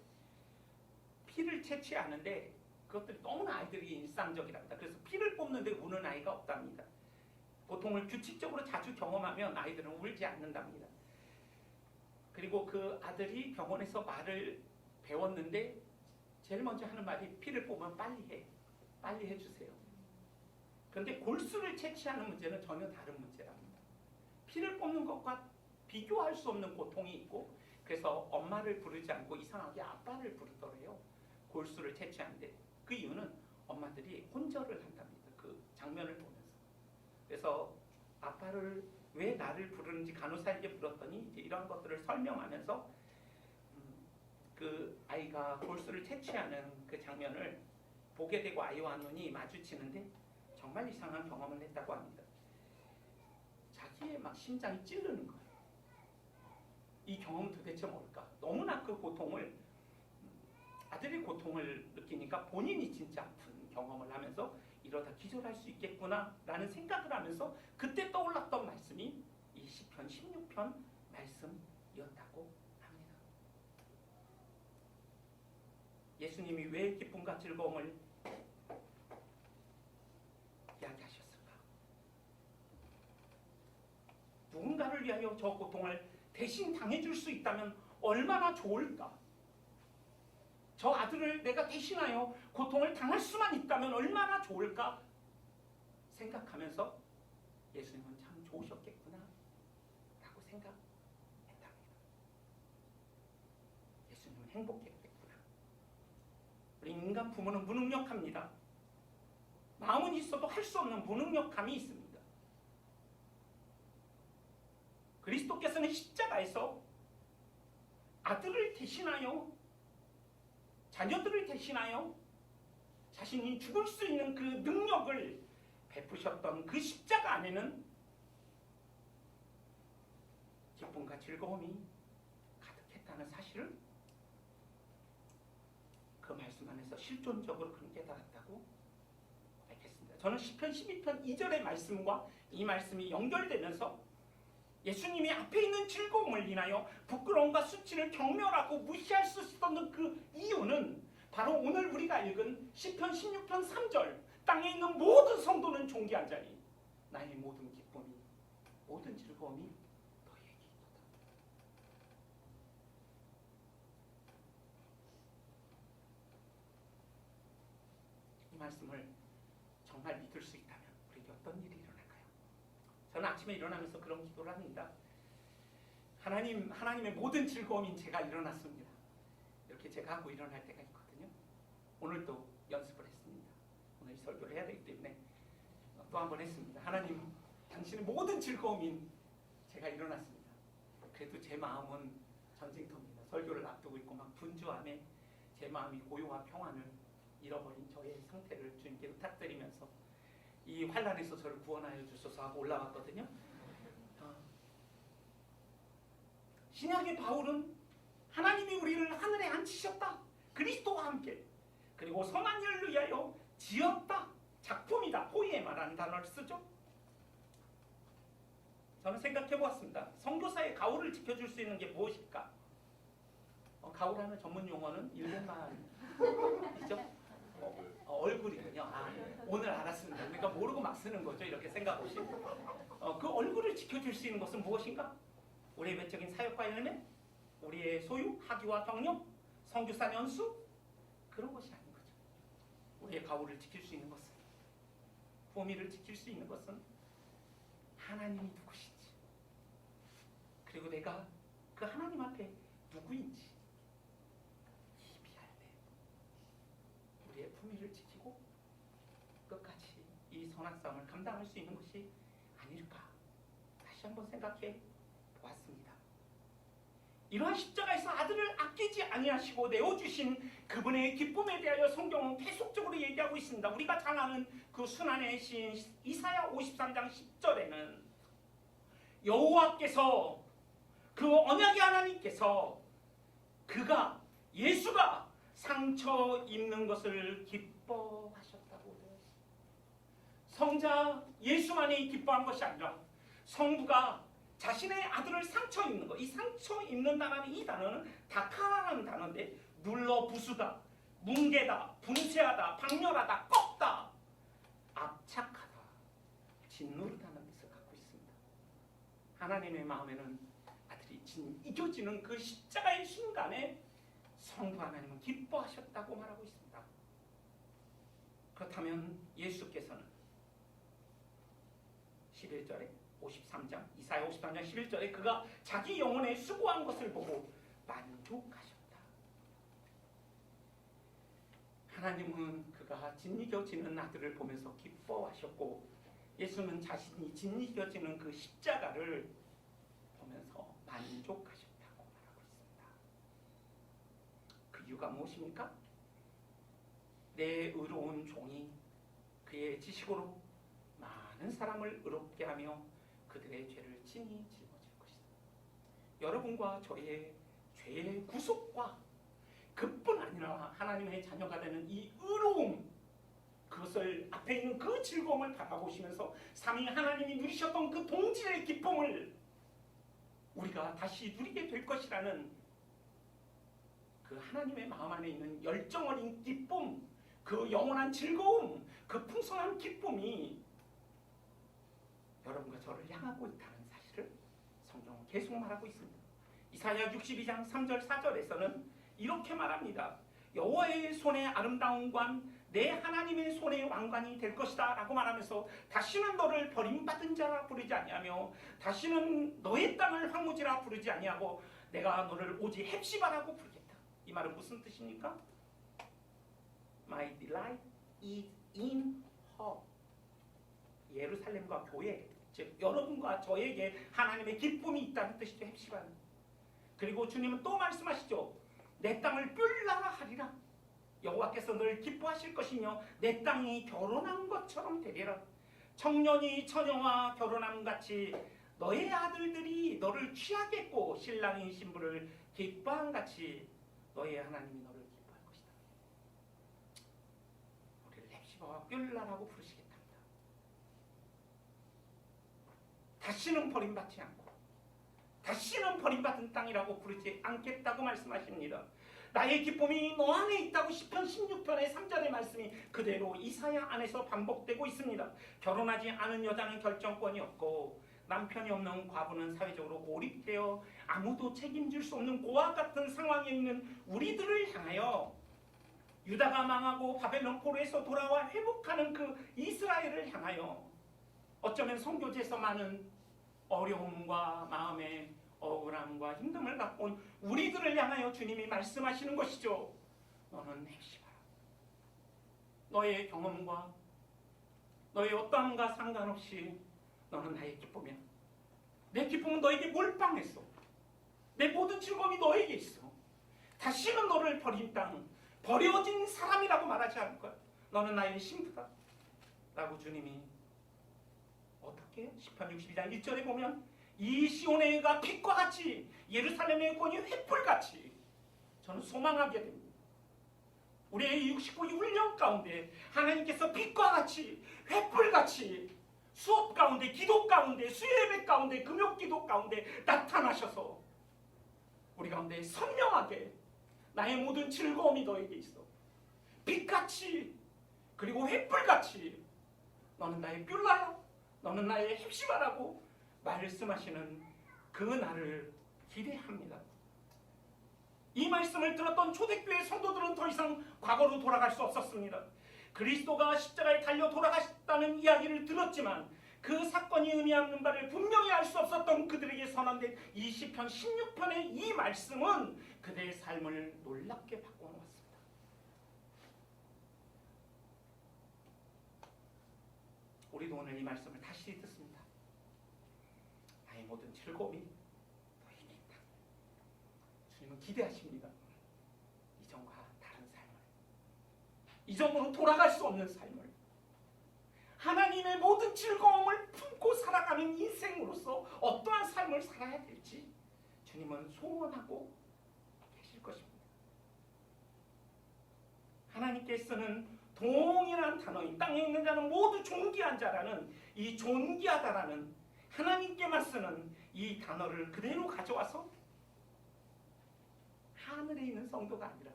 피를 채취하는데 그것들이 너무나 아이들이 일상적이랍니다. 그래서 피를 뽑는데 우는 아이가 없답니다. 고통을 규칙적으로 자주 경험하면 아이들은 울지 않는답니다. 그리고 그 아들이 병원에서 말을 배웠는데 제일 먼저 하는 말이 피를 뽑으면 빨리 해. 빨리 해주세요. 그런데 골수를 채취하는 문제는 전혀 다른 문제랍니다. 피를 뽑는 것과 비교할 수 없는 고통이 있고 그래서 엄마를 부르지 않고 이상하게 아빠를 부르더래요. 골수를 채취하는데 그 이유는 엄마들이 혼절을 한답니다. 그 장면을 보면서. 그래서 아빠를 왜 나를 부르는지 간호사에게 물었더니 이제 이런 것들을 설명하면서 그 아이가 골수를 채취하는 그 장면을 보게 되고 아이와 눈이 마주치는데 정말 이상한 경험을 했다고 합니다. 자기의 막 심장이 찌르는 거예요. 이 경험은 도대체 뭘까? 너무나 그 고통을 아들의 고통을 느끼니까 본인이 진짜 아픈 경험을 하면서 이러다 기절할 수 있겠구나 라는 생각을 하면서 그때 떠올랐던 말씀이 이 시편 16편 말씀이었다고 합니다. 예수님이 왜 기쁨과 즐거움을 이야기하셨을까? 누군가를 위하여 저 고통을 대신 당해줄 수 있다면 얼마나 좋을까? 저 아들을 내가 대신하여 고통을 당할 수만 있다면 얼마나 좋을까? 생각하면서 예수님은 참 좋으셨겠구나 라고 생각했답니다. 예수님은 행복했겠구나. 우리 인간 부모는 무능력합니다. 마음은 있어도 할 수 없는 무능력함이 있습니다. 그리스도께서는 십자가에서 아들을 대신하여 자녀들을 대신하여 자신이 죽을 수 있는 그 능력을 베푸셨던 그 십자가 안에는 기쁨과 즐거움이 가득했다는 사실을 그 말씀 안에서 실존적으로 그런 깨달았다고 알겠습니다. 저는 시편 12편 2절의 말씀과 이 말씀이 연결되면서 예수님이 앞에 있는 즐거움을 인하여 부끄러움과 수치를 경멸하고 무시할 수 있었던 그 이유는 바로 오늘 우리가 읽은 시편 16편 3절 땅에 있는 모든 성도는 존귀한 자니 나의 모든 기쁨이 모든 즐거움이 너희에게 있도다. 이 말씀을 정말 믿을 수 있다면 우리에게 어떤 일이 일어날까요? 저는 아침에 일어나면서 그런 기도를 합니다. 하나님의 모든 즐거움인 제가 일어났습니다. 이렇게 제가 하고 일어날 때가 있거든요. 오늘도 연습을 했습니다. 오늘 이 설교를 해야 되기 때문에 또 한 번 했습니다. 하나님, 당신의 모든 즐거움인 제가 일어났습니다. 그래도 제 마음은 전쟁터입니다. 설교를 앞두고 있고 막 분주함에 제 마음이 고요와 평안을 잃어버린 저의 상태를 주님께 부탁드리면서 이 환란에서 저를 구원하여 주소서 하고 올라왔거든요. 신약의 바울은 하나님이 우리를 하늘에 앉히셨다. 그리스도와 함께. 그리고 선한 일을 위하여 지었다. 작품이다. 호의에 말하는 단어를 쓰죠. 저는 생각해 보았습니다. 선교사의 가오를 지켜줄 수 있는 게 무엇일까? 가오라는 전문 용어는 일본말이죠. 얼굴이군요. 오늘 알았습니다. 그러니까 모르고 막 쓰는 거죠. 이렇게 생각 없이. 그 얼굴을 지켜줄 수 있는 것은 무엇인가? 우리의 외적인 사역과 열매, 우리의 소유, 학위와 경력, 선교사 연수, 그런 것이 아닌 거죠. 우리의 가오를 지킬 수 있는 것은, 보미를 지킬 수 있는 것은 하나님이 누구신지, 그리고 내가 그 하나님 앞에 누구인지 비할 때 우리의 품위를 지키고 끝까지 이 선한 싸움을 감당할 수 있는 것이 아닐까 다시 한번 생각해 보았습니다. 이러한 십자가에서 아들을 아끼지 아니하시고 내어주신 그분의 기쁨에 대하여 성경은 계속적으로 얘기하고 있습니다. 우리가 잘 아는 그 순환의 시인 이사야 53장 10절에는 여호와께서 그 언약의 하나님께서 그가 예수가 상처 입는 것을 기뻐하셨다고 되어 있습니다. 성자 예수만이 기뻐한 것이 아니라 성부가 자신의 아들을 상처 입는 거. 이 상처 입는다는 이 단어는 다카라는 단어인데 눌러 부수다, 뭉개다, 분쇄하다, 박멸하다, 꺾다, 압착하다, 짓누르다는 뜻을 갖고 있습니다. 하나님의 마음에는 아들이 이겨지는 그 십자가의 순간에 성부 하나님은 기뻐하셨다고 말하고 있습니다. 그렇다면 예수께서는 11절에 53장 이사야 53장 11절에 그가 자기 영혼에 수고한 것을 보고 만족하셨다. 하나님은 그가 짓이겨지는 아들을 보면서 기뻐하셨고 예수는 자신이 짓이겨지는 그 십자가를 보면서 만족하셨다고 말하고 있습니다. 그 이유가 무엇입니까? 내 의로운 종이 그의 지식으로 많은 사람을 의롭게 하며 그들의 죄를 친히 짊어질 것이다. 여러분과 저의 죄의 구속과 그뿐 아니라 하나님의 자녀가 되는 이 의로움, 그것을 앞에 있는 그 즐거움을 바라보시면서 삼위 하나님이 누리셨던 그 동질의 기쁨을 우리가 다시 누리게 될 것이라는 그 하나님의 마음 안에 있는 열정 어린 기쁨, 그 영원한 즐거움, 그 풍성한 기쁨이 여러분과 저를 향하고 있다는 사실을 성경은 계속 말하고 있습니다. 이사야 62장 3절 4절에서는 이렇게 말합니다. 여호와의 손의 아름다운 관, 내 하나님의 손의 왕관이 될 것이다 라고 말하면서 다시는 너를 버림받은 자라 부르지 아니하며 다시는 너의 땅을 황무지라 부르지 아니하고 내가 너를 오직 헵시바라고 부르겠다. 이 말은 무슨 뜻입니까? My delight is in her. 예루살렘과 교회, 즉 여러분과 저에게 하나님의 기쁨이 있다는 뜻이죠. 헵시바는. 그리고 주님은 또 말씀하시죠. 내 땅을 뿔나라 하리라. 여호와께서 너를 기뻐하실 것이며 내 땅이 결혼한 것처럼 되리라. 청년이 처녀와 결혼함 같이 너의 아들들이 너를 취하겠고 신랑이 신부를 기뻐한 같이 너의 하나님이 너를 기뻐할 것이다. 우리를 헵시바와 뿔나라고 부르시겠답니다. 다시는 버림받지 않고 다시는 버림받은 땅이라고 부르지 않겠다고 말씀하십니다. 나의 기쁨이 너 안에 있다고 시편 16편의 3절의 말씀이 그대로 이사야 안에서 반복되고 있습니다. 결혼하지 않은 여자는 결정권이 없고 남편이 없는 과부는 사회적으로 고립되어 아무도 책임질 수 없는 고아 같은 상황에 있는 우리들을 향하여 유다가 망하고 바벨론 포로에서 돌아와 회복하는 그 이스라엘을 향하여 어쩌면 선교지에서 많은 어려움과 마음의 억울함과 힘듦을 갖고 온 우리들을 향하여 주님이 말씀하시는 것이죠. 너는 헵시바라. 너의 경험과 너의 어떠함과 상관없이 너는 나의 기쁨이야. 내 기쁨은 너에게 몰빵했어. 내 모든 즐거움이 너에게 있어. 다시는 너를 버린 땅, 버려진 사람이라고 말하지 않을 거야. 너는 나의 신부다 라고 주님이 어떻게? 시편 62장 1절에 보면 이 시온의 의가 빛과 같이 예루살렘의 권이 횃불같이 저는 소망하게 됩니다. 우리의 69기 훈련 가운데 하나님께서 빛과 같이 횃불같이 수업 가운데 기도 가운데 수요예배 가운데 금요기도 가운데 나타나셔서 우리 가운데 선명하게 나의 모든 즐거움이 너에게 있어. 빛같이 그리고 횃불같이 너는 나의 뷸라야. 너는 나의 헵시바라고 말씀하시는 그 날을 기대합니다. 이 말씀을 들었던 초대교회 성도들은 더 이상 과거로 돌아갈 수 없었습니다. 그리스도가 십자가에 달려 돌아가셨다는 이야기를 들었지만 그 사건이 의미하는 바를 분명히 알 수 없었던 그들에게 선언된 이 시편 16편의 이 말씀은 그들의 삶을 놀랍게 바꿔놓았습니다. 우리도 오늘 이 말씀을 다시 듣습니다. 나의 모든 즐거움이 너에게 있다. 주님은 기대하십니다. 이전과 다른 삶을, 이전으로 돌아갈 수 없는 삶을, 하나님의 모든 즐거움을 품고 살아가는 인생으로서 어떠한 삶을 살아야 될지 주님은 소원하고 계실 것입니다. 하나님께서는 동일한 단어인 땅에 있는 자는 모두 존귀한 자라는 이 존귀하다라는 하나님께만 쓰는 이 단어를 그대로 가져와서 하늘에 있는 성도가 아니라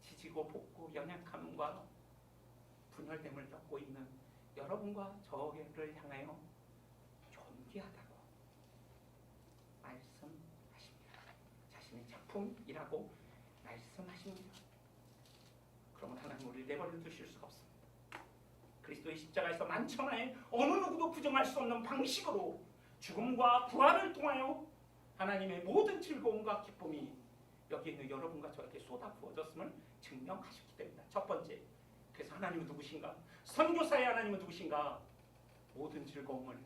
지지고 볶고 연약함과 분열됨을 겪고 있는 여러분과 저를 향하여 존귀하다고 말씀하십니다. 자신의 작품이라고 말씀하십니다. 그러면 하나님 우리를 내버려 두실 수가 없습니다. 그리스도의 십자가에서 만천하에 어느 누구도 부정할 수 없는 방식으로 죽음과 부활을 통하여 하나님의 모든 즐거움과 기쁨이 여기 있는 여러분과 저에게 쏟아 부어졌음을 증명하셨기 때문이다. 첫 번째, 그래서 하나님은 누구신가? 선교사의 하나님은 누구신가? 모든 즐거움을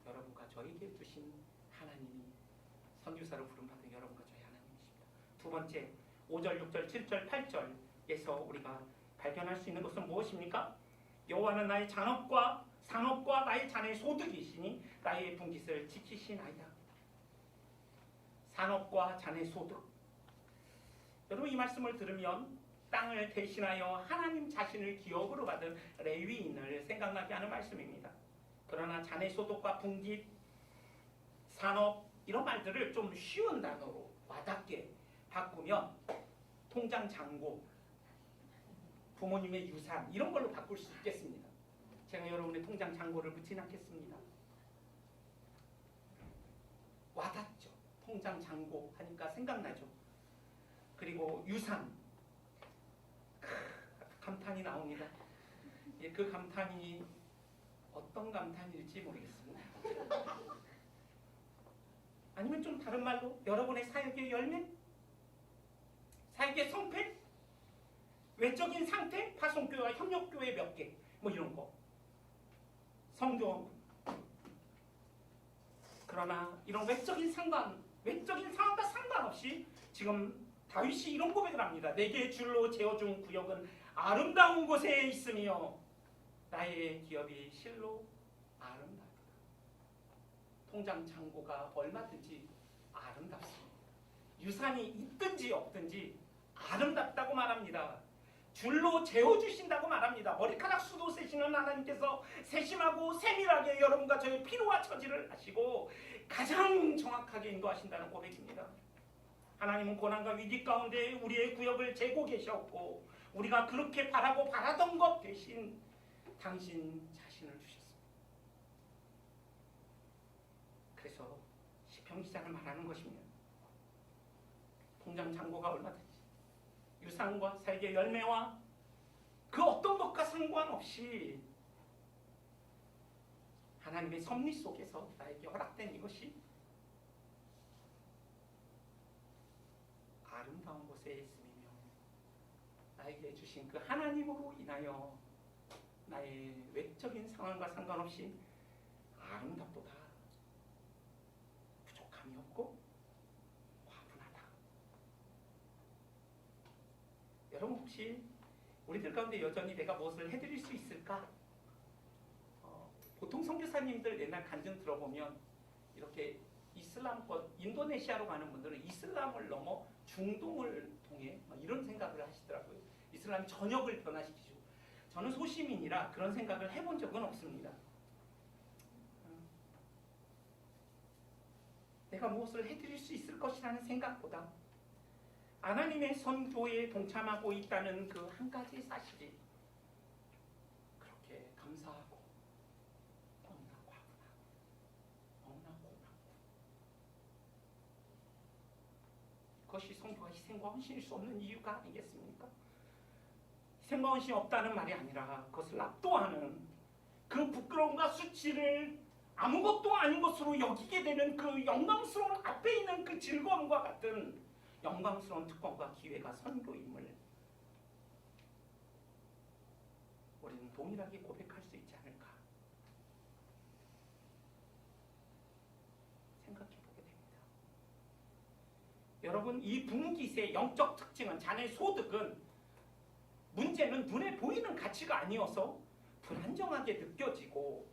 여러분과 저에게 주신 하나님이 선교사로 부름받은 여러분과 저희 하나님이십니다. 두 번째, 5절, 6절, 7절, 8절에서 우리가 발견할 수 있는 것은 무엇입니까? 여호와는 나의 산업과 나의 자녀의 소득이시니 나의 분깃을 지키시나이다. 산업과 자녀의 소득. 여러분 이 말씀을 들으면 땅을 대신하여 하나님 자신을 기업으로 받은 레위인을 생각나게 하는 말씀입니다. 그러나 자녀의 소득과 분깃, 산업 이런 말들을 좀 쉬운 단어로 와닿게 바꾸면 통장 잔고, 부모님의 유산 이런 걸로 바꿀 수 있겠습니다. 제가 여러분의 통장 잔고를 묻진 않겠습니다. 와닿죠. 통장 잔고 하니까 생각나죠. 그리고 유산, 감탄이 나옵니다. 예, 그 감탄이 어떤 감탄일지 모르겠습니다. 아니면 좀 다른 말로 여러분의 사역의 열매, 사역의 성패, 외적인 상태, 파송교회와 협력교회 몇 개, 뭐 이런 거. 성교. 그러나 이런 외적인 상황과 상관없이 지금 다윗이 이런 고백을 합니다. 내게 줄로 재어준 구역은 아름다운 곳에 있으며 나의 기업이 실로 아름답다. 통장 잔고가 얼마든지 아름답습니다. 유산이 있든지 없든지 아름답다고 말합니다. 줄로 재워주신다고 말합니다. 머리카락 수도 세시는 하나님께서 세심하고 세밀하게 여러분과 저의 필요와 처지를 아시고 가장 정확하게 인도하신다는 고백입니다. 하나님은 고난과 위기 가운데 우리의 구역을 재고 계셨고 우리가 그렇게 바라고 바라던 것 대신 당신 자신을 주셨습니다. 그래서 시편 기자는 말하는 것입니다. 통장 잔고가 얼마든지 유산과 살기의 열매와 그 어떤 것과 상관없이 하나님의 섭리 속에서 나에게 허락된 이것이 아름다운 곳에 있음이며 나에게 주신 그 하나님으로 인하여 나의 외적인 상황과 상관없이 아름답도다. 부족함이 없고 과분하다. 여러분 혹시 우리들 가운데 여전히 내가 무엇을 해드릴 수 있을까? 보통 선교사님들 옛날 간증 들어보면 이렇게 이슬람권, 인도네시아로 가는 분들은 이슬람을 넘어 중동을 통해 이런 생각을 하시더라고요. 이슬람이 전역을 변화시키죠. 저는 소시민이라 그런 생각을 해본 적은 없습니다. 내가 무엇을 해드릴 수 있을 것이라는 생각보다 하나님의 선교에 동참하고 있다는 그 한 가지 사실이 그렇게 감사하고 너무나 과분하고 너무나 고맙고 그것이 성도가 희생과 헌신일 수 없는 이유가 아니겠습니까? 희생과 헌신이 없다는 말이 아니라 그것을 압도하는 그 부끄러움과 수치를 아무것도 아닌 것으로 여기게 되는 그 영광스러운 앞에 있는 그 즐거움과 같은 영광스러운 특권과 기회가 선교임을 우리는 동일하게 고백할 수 있지 않을까 생각해보게 됩니다. 여러분 이 분깃의 영적 특징은 자녀의 소득은 문제는 눈에 보이는 가치가 아니어서 불안정하게 느껴지고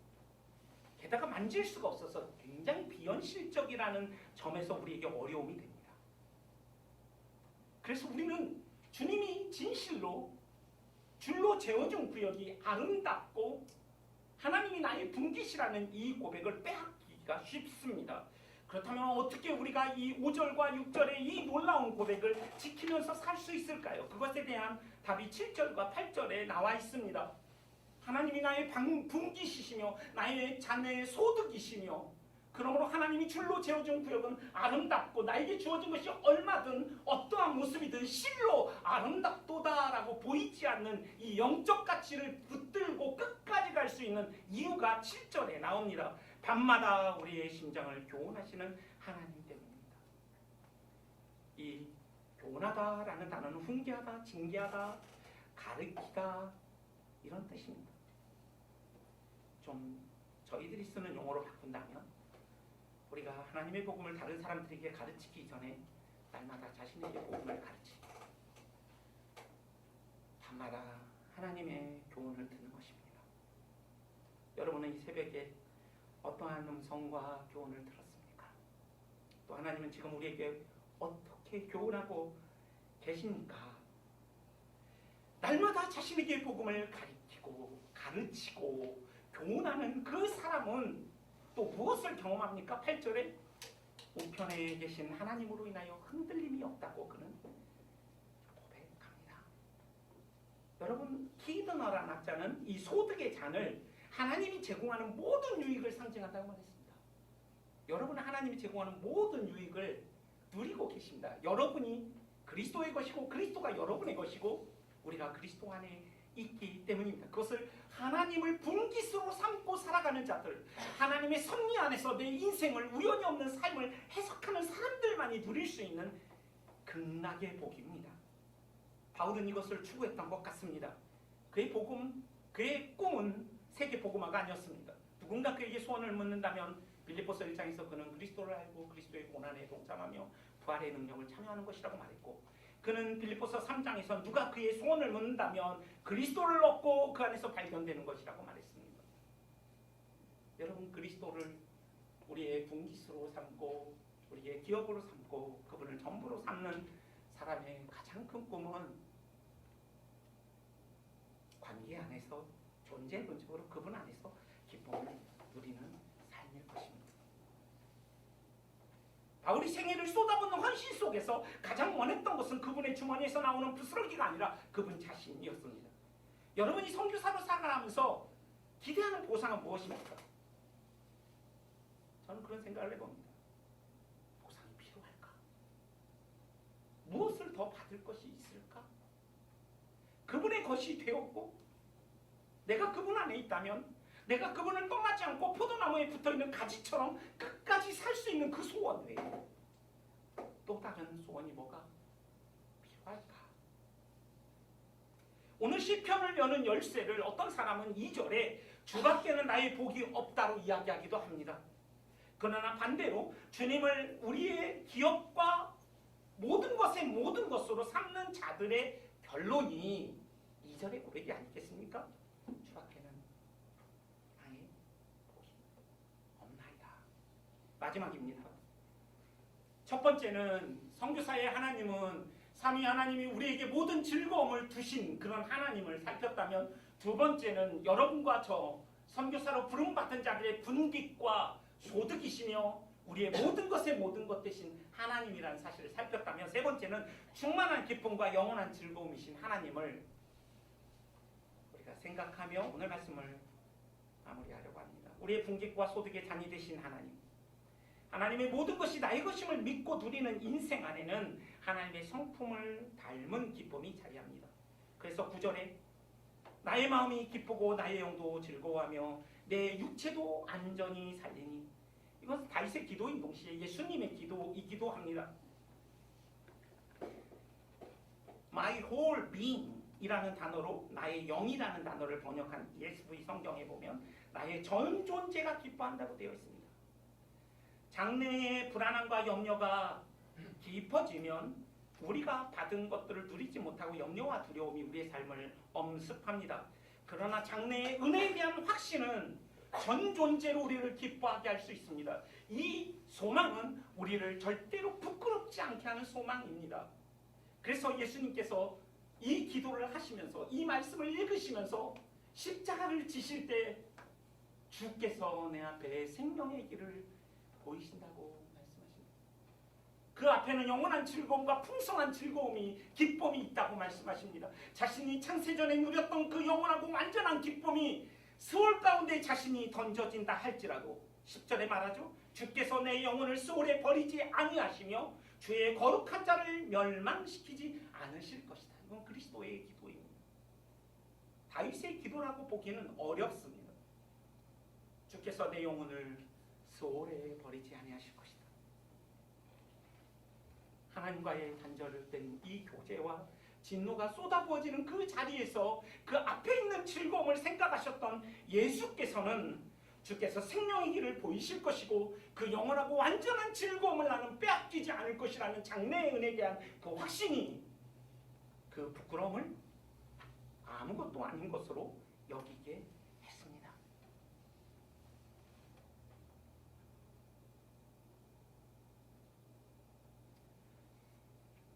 게다가 만질 수가 없어서 굉장히 비현실적이라는 점에서 우리에게 어려움이 됩니다. 그래서 우리는 주님이 진실로 줄로 재워준 구역이 아름답고 하나님이 나의 분깃이라는 이 고백을 빼앗기기 지키기가 쉽습니다. 그렇다면 어떻게 우리가 이 5절과 6절의 이 놀라운 고백을 지키면서 살 수 있을까요? 그것에 대한 답이 7절과 8절에 나와 있습니다. 하나님이 나의 분기시시며 나의 자네의 소득이시며 그러므로 하나님이 줄로 재어준 구역은 아름답고 나에게 주어진 것이 얼마든 어떠한 모습이든 실로 아름답도다라고 보이지 않는 이 영적 가치를 붙들고 끝까지 갈 수 있는 이유가 7절에 나옵니다. 밤마다 우리의 심장을 교훈하시는 하나님 때문입니다. 이 교훈하다라는 단어는 훈계하다, 징계하다, 가르치다 이런 뜻입니다. 좀 저희들이 쓰는 용어로 바꾼다면 우리가 하나님의 복음을 다른 사람들에게 가르치기 전에 날마다 자신에게 복음을 가르치고 밤마다 하나님의 교훈을 듣는 것입니다. 여러분은 이 새벽에 어떠한 음성과 교훈을 들었습니까? 또 하나님은 지금 우리에게 어떻게 교훈하고 계십니까? 날마다 자신에게 복음을 가르치고 교훈하는 그 사람은 또 무엇을 경험합니까? 8절에 우편에 계신 하나님으로 인하여 흔들림이 없다고 그는 고백합니다. 여러분, 히드너라는 학자는 이 소득의 잔을 하나님이 제공하는 모든 유익을 상징한다고 말했습니다. 여러분은 하나님이 제공하는 모든 유익을 누리고 계십니다. 여러분이 그리스도의 것이고 그리스도가 여러분의 것이고 우리가 그리스도 안에 있기 때문입니다. 그것을 하나님을 분깃으로 삼고 살아가는 자들, 하나님의 섭리 안에서 내 인생을 우연히 없는 삶을 해석하는 사람들만이 누릴 수 있는 극락의 복입니다. 바울은 이것을 추구했던 것 같습니다. 그의 꿈은 세계 복음화가 아니었습니다. 누군가 그에게 소원을 묻는다면 빌립보서 1장에서 그는 그리스도를 알고 그리스도의 고난에 동참하며 부활의 능력을 참여하는 것이라고 말했고, 그는 빌립보서 3장에서 누가 그의 소원을 묻는다면 그리스도를 얻고 그 안에서 발견되는 것이라고 말했습니다. 여러분, 그리스도를 우리의 분깃으로 삼고 우리의 기업으로 삼고 그분을 전부로 삼는 사람의 가장 큰 꿈은 관계 안에서 존재 본적으로 그분 안에서 기쁨을 누리는 삶일 것입니다. 바울이 생애를 쏟아붓는 헌신 속에서 가장 원했던 것은 그분의 주머니에서 나오는 부스러기가 아니라 그분 자신이었습니다. 여러분이 선교사로 살아가면서 기대하는 보상은 무엇입니까? 저는 그런 생각을 해봅니다. 보상이 필요할까? 무엇을 더 받을 것이 있을까? 그분의 것이 되었고 내가 그분 안에 있다면 내가 그분을 떠나지 않고 포도나무에 붙어있는 가지처럼 끝까지 살 수 있는 그 소원 외에 또 다른 소원이 뭐가 필요할까? 오늘 시편을 여는 열쇠를 어떤 사람은 2절에 주밖에는 나의 복이 없다로 이야기하기도 합니다. 그러나 반대로 주님을 우리의 기업과 모든 것의 모든 것으로 삼는 자들의 결론이 2절의 고백이 아니겠습니까? 주밖에는 나의 복이 없나이다. 마지막입니다. 첫 번째는 선교사의 하나님은 삼위 하나님이 우리에게 모든 즐거움을 두신 그런 하나님을 살폈다면, 두 번째는 여러분과 저 선교사로 부름받은 자들의 분깃과 소득이시며 우리의 모든 것의 모든 것 대신 하나님이라는 사실을 살폈다면, 세 번째는 충만한 기쁨과 영원한 즐거움이신 하나님을 우리가 생각하며 오늘 말씀을 마무리하려고 합니다. 우리의 분깃과 소득의 잔이 되신 하나님, 하나님의 모든 것이 나의 것임을 믿고 누리는 인생 안에는 하나님의 성품을 닮은 기쁨이 자리합니다. 그래서 9절에 나의 마음이 기쁘고 나의 영도 즐거워하며 내 육체도 안전히 살리니, 이것은 다윗의 기도인 동시에 예수님의 기도이기도 합니다. My whole being 이라는 단어로 나의 영이라는 단어를 번역한 ESV 성경에 보면 나의 전 존재가 기뻐한다고 되어 있습니다. 장래의 불안함과 염려가 깊어지면 우리가 받은 것들을 누리지 못하고 염려와 두려움이 우리의 삶을 엄습합니다. 그러나 장래의 은혜에 대한 확신은 전 존재로 우리를 기뻐하게 할 수 있습니다. 이 소망은 우리를 절대로 부끄럽지 않게 하는 소망입니다. 그래서 예수님께서 이 기도를 하시면서 이 말씀을 읽으시면서 십자가를 지실 때 주께서 내 앞에 생명의 길을 보이신다고 말씀하십니다. 그 앞에는 영원한 즐거움과 풍성한 즐거움이 기쁨이 있다고 말씀하십니다. 자신이 창세전에 누렸던 그 영원하고 완전한 기쁨이 스올 가운데 자신이 던져진다 할지라도 10절에 말하죠. 주께서 내 영혼을 스올에 버리지 아니하시며 주의 거룩한 자를 멸망시키지 않으실 것이다. 이건 그리스도의 기도입니다. 다윗의 기도라고 보기에는 어렵습니다. 주께서 내 영혼을 스올에 버리지 아니하실 것이다. 하나님과의 단절된 이 교제와 진노가 쏟아부어지는 그 자리에서 그 앞에 있는 즐거움을 생각하셨던 예수께서는 주께서 생명의 길을 보이실 것이고 그 영원하고 완전한 즐거움을 나는 빼앗기지 않을 것이라는 장래의 은혜에 대한 그 확신이 그 부끄러움을 아무것도 아닌 것으로 여기게 했습니다.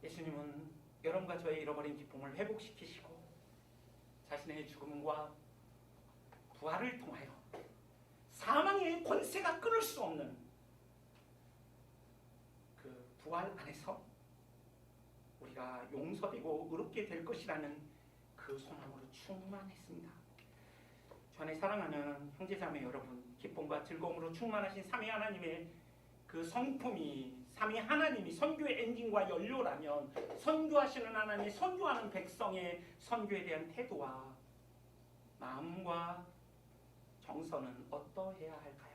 예수님은 여러분과 저의 잃어버린 기쁨을 회복시키시고 자신의 죽음과 부활을 통하여 사망의 권세가 끊을 수 없는 그 부활 안에서 우리가 용서되고 의롭게 될 것이라는 그 소망으로 충만했습니다. 주 안에 사랑하는 형제자매 여러분, 기쁨과 즐거움으로 충만하신 삼위 하나님의 그 성품이 삼위 하나님이 선교의 엔진과 연료라면 선교하시는 하나님, 선교하는 백성의 선교에 대한 태도와 마음과 정서는 어떠해야 할까요?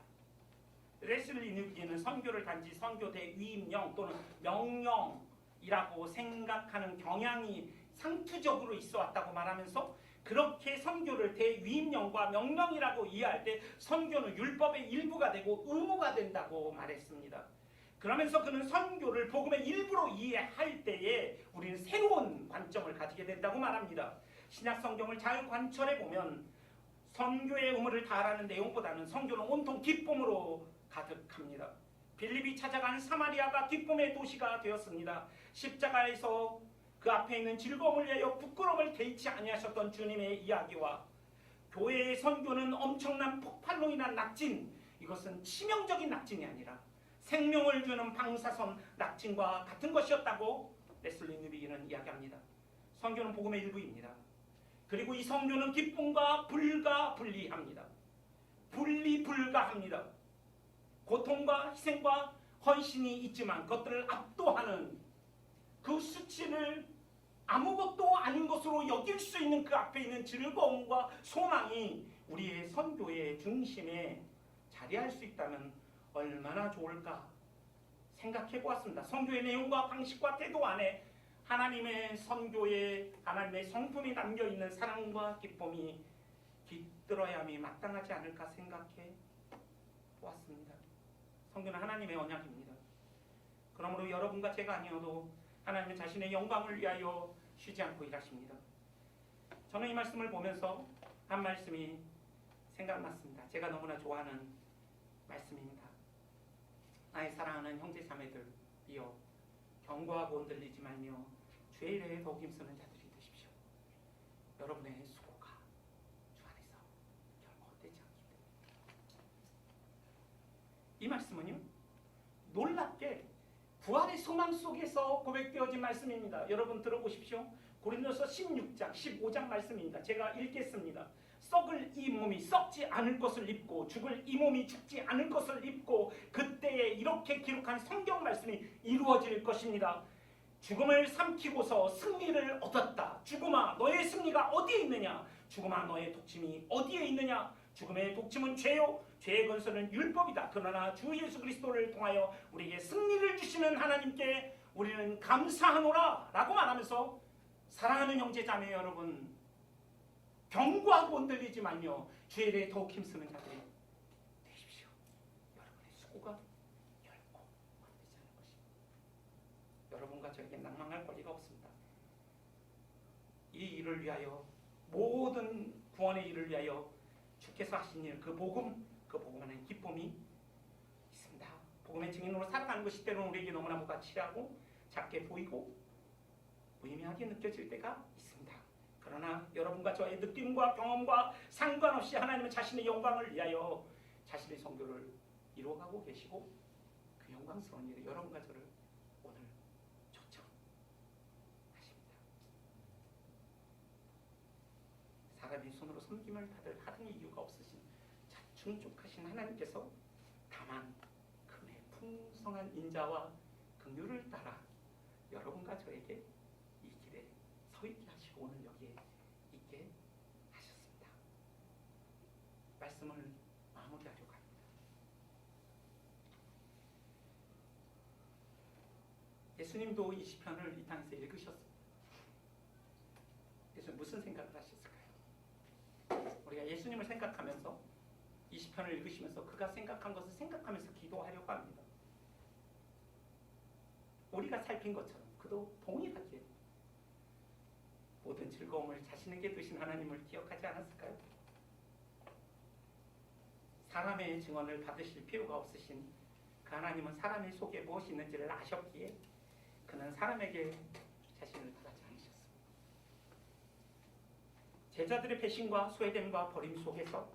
레슬리 누기는 선교를 단지 선교대 위임령 또는 명령이라고 생각하는 경향이 상투적으로 있어 왔다고 말하면서 그렇게 선교를 대위임령과 명령이라고 이해할 때 선교는 율법의 일부가 되고 의무가 된다고 말했습니다. 그러면서 그는 선교를 복음의 일부로 이해할 때에 우리는 새로운 관점을 가지게 된다고 말합니다. 신약 성경을 잘 관찰해 보면 선교의 의무를 다하라는 내용보다는 선교는 온통 기쁨으로 가득합니다. 빌립이 찾아간 사마리아가 기쁨의 도시가 되었습니다. 십자가에서 그 앞에 있는 즐거움을 위하여 부끄러움을 개의치 아니하셨던 주님의 이야기와 교회의 선교는 엄청난 폭발로 인한 낙진, 이것은 치명적인 낙진이 아니라 생명을 주는 방사선 낙진과 같은 것이었다고 레슬리 누비기는 이야기합니다. 선교는 복음의 일부입니다. 그리고 이 선교는 기쁨과 분리합니다. 분리불가합니다. 고통과 희생과 헌신이 있지만 그것들을 압도하는 그 수치를 아무것도 아닌 것으로 여길 수 있는 그 앞에 있는 즐거움과 소망이 우리의 선교의 중심에 자리할 수 있다면 얼마나 좋을까 생각해 보았습니다. 선교의 내용과 방식과 태도 안에 하나님의 선교에 하나님의 성품이 담겨있는 사랑과 기쁨이 깃들어야함이 마땅하지 않을까 생각해 보았습니다. 선교는 하나님의 언약입니다. 그러므로 여러분과 제가 아니어도 하나님은 자신의 영광을 위하여 쉬지 않고 일하십니다. 저는 이 말씀을 보면서 한 말씀이 생각났습니다. 제가 너무나 좋아하는 말씀입니다. 나의 사랑하는 형제 자매들이여, 경고하고 흔들리지 말며 주의 일에 더욱 힘쓰는 자들이 되십시오. 여러분의 수고가 주 안에서 결코 헛되지 않기 때문입니다. 이 말씀은요, 놀랍게 부활의 소망 속에서 고백되어진 말씀입니다. 여러분 들어보십시오. 고린도서 16장 15장 말씀입니다. 제가 읽겠습니다. 썩을 이 몸이 썩지 않을 것을 입고 죽을 이 몸이 죽지 않을 것을 입고 그때에 이렇게 기록한 성경 말씀이 이루어질 것입니다. 죽음을 삼키고서 승리를 얻었다. 죽음아 너의 승리가 어디에 있느냐? 죽음아 너의 독침이 어디에 있느냐? 죽음의 독침은 죄요, 죄의 근서는 율법이다. 그러나 주 예수 그리스도를 통하여 우리에게 승리를 주시는 하나님께 우리는 감사하노라 라고 말하면서 사랑하는 형제자매 여러분, 경고하고 흔들리지 말며 주의 일에 더욱 힘쓰는 자들이 되십시오. 여러분의 수고가 결코 헛되지 않을 것입니다. 여러분과 저에게 낭망할 권리가 없습니다. 이 일을 위하여, 모든 구원의 일을 위하여 주께서 하신 일, 그 복음 안에 기쁨이 있습니다. 복음의 증인으로 살아가는 것이 때로는 우리에게 너무나 무가치하고 작게 보이고 무의미하게 느껴질 때가 있습니다. 그러나 여러분과 저의 느낌과 경험과 상관없이 하나님은 자신의 영광을 위하여 자신의 선교를 이루어가고 계시고 그 영광스러운 일에 여러분과 저를 오늘 초청하십니다. 사람의 손으로 섬김을 받을 하등의 이유가 없으신 자충족하신 하나님께서 다만 그의 풍성한 인자와 긍휼을 따라 여러분과 저에게 이 길에 서 있게 하시고 오늘 여기에 있게 하셨습니다. 말씀을 마무리하려고 합니다. 예수님도 이 시편을 이 땅에서 읽으셨습니다. 그래서 무슨 생각을 하셨을까요? 우리가 예수님을 생각하면서 이 시편을 읽으시면서 그가 생각한 것을 생각하면서 기도하려고 합니다. 우리가 살핀 것처럼 그도 동일하게 모든 즐거움을 자신에게 두신 하나님을 기억하지 않았을까요? 사람의 증언을 받으실 필요가 없으신 그 하나님은 사람의 속에 무엇이 있는지를 아셨기에 그는 사람에게 자신을 바라지 않으셨습니다. 제자들의 배신과 소외됨과 버림 속에서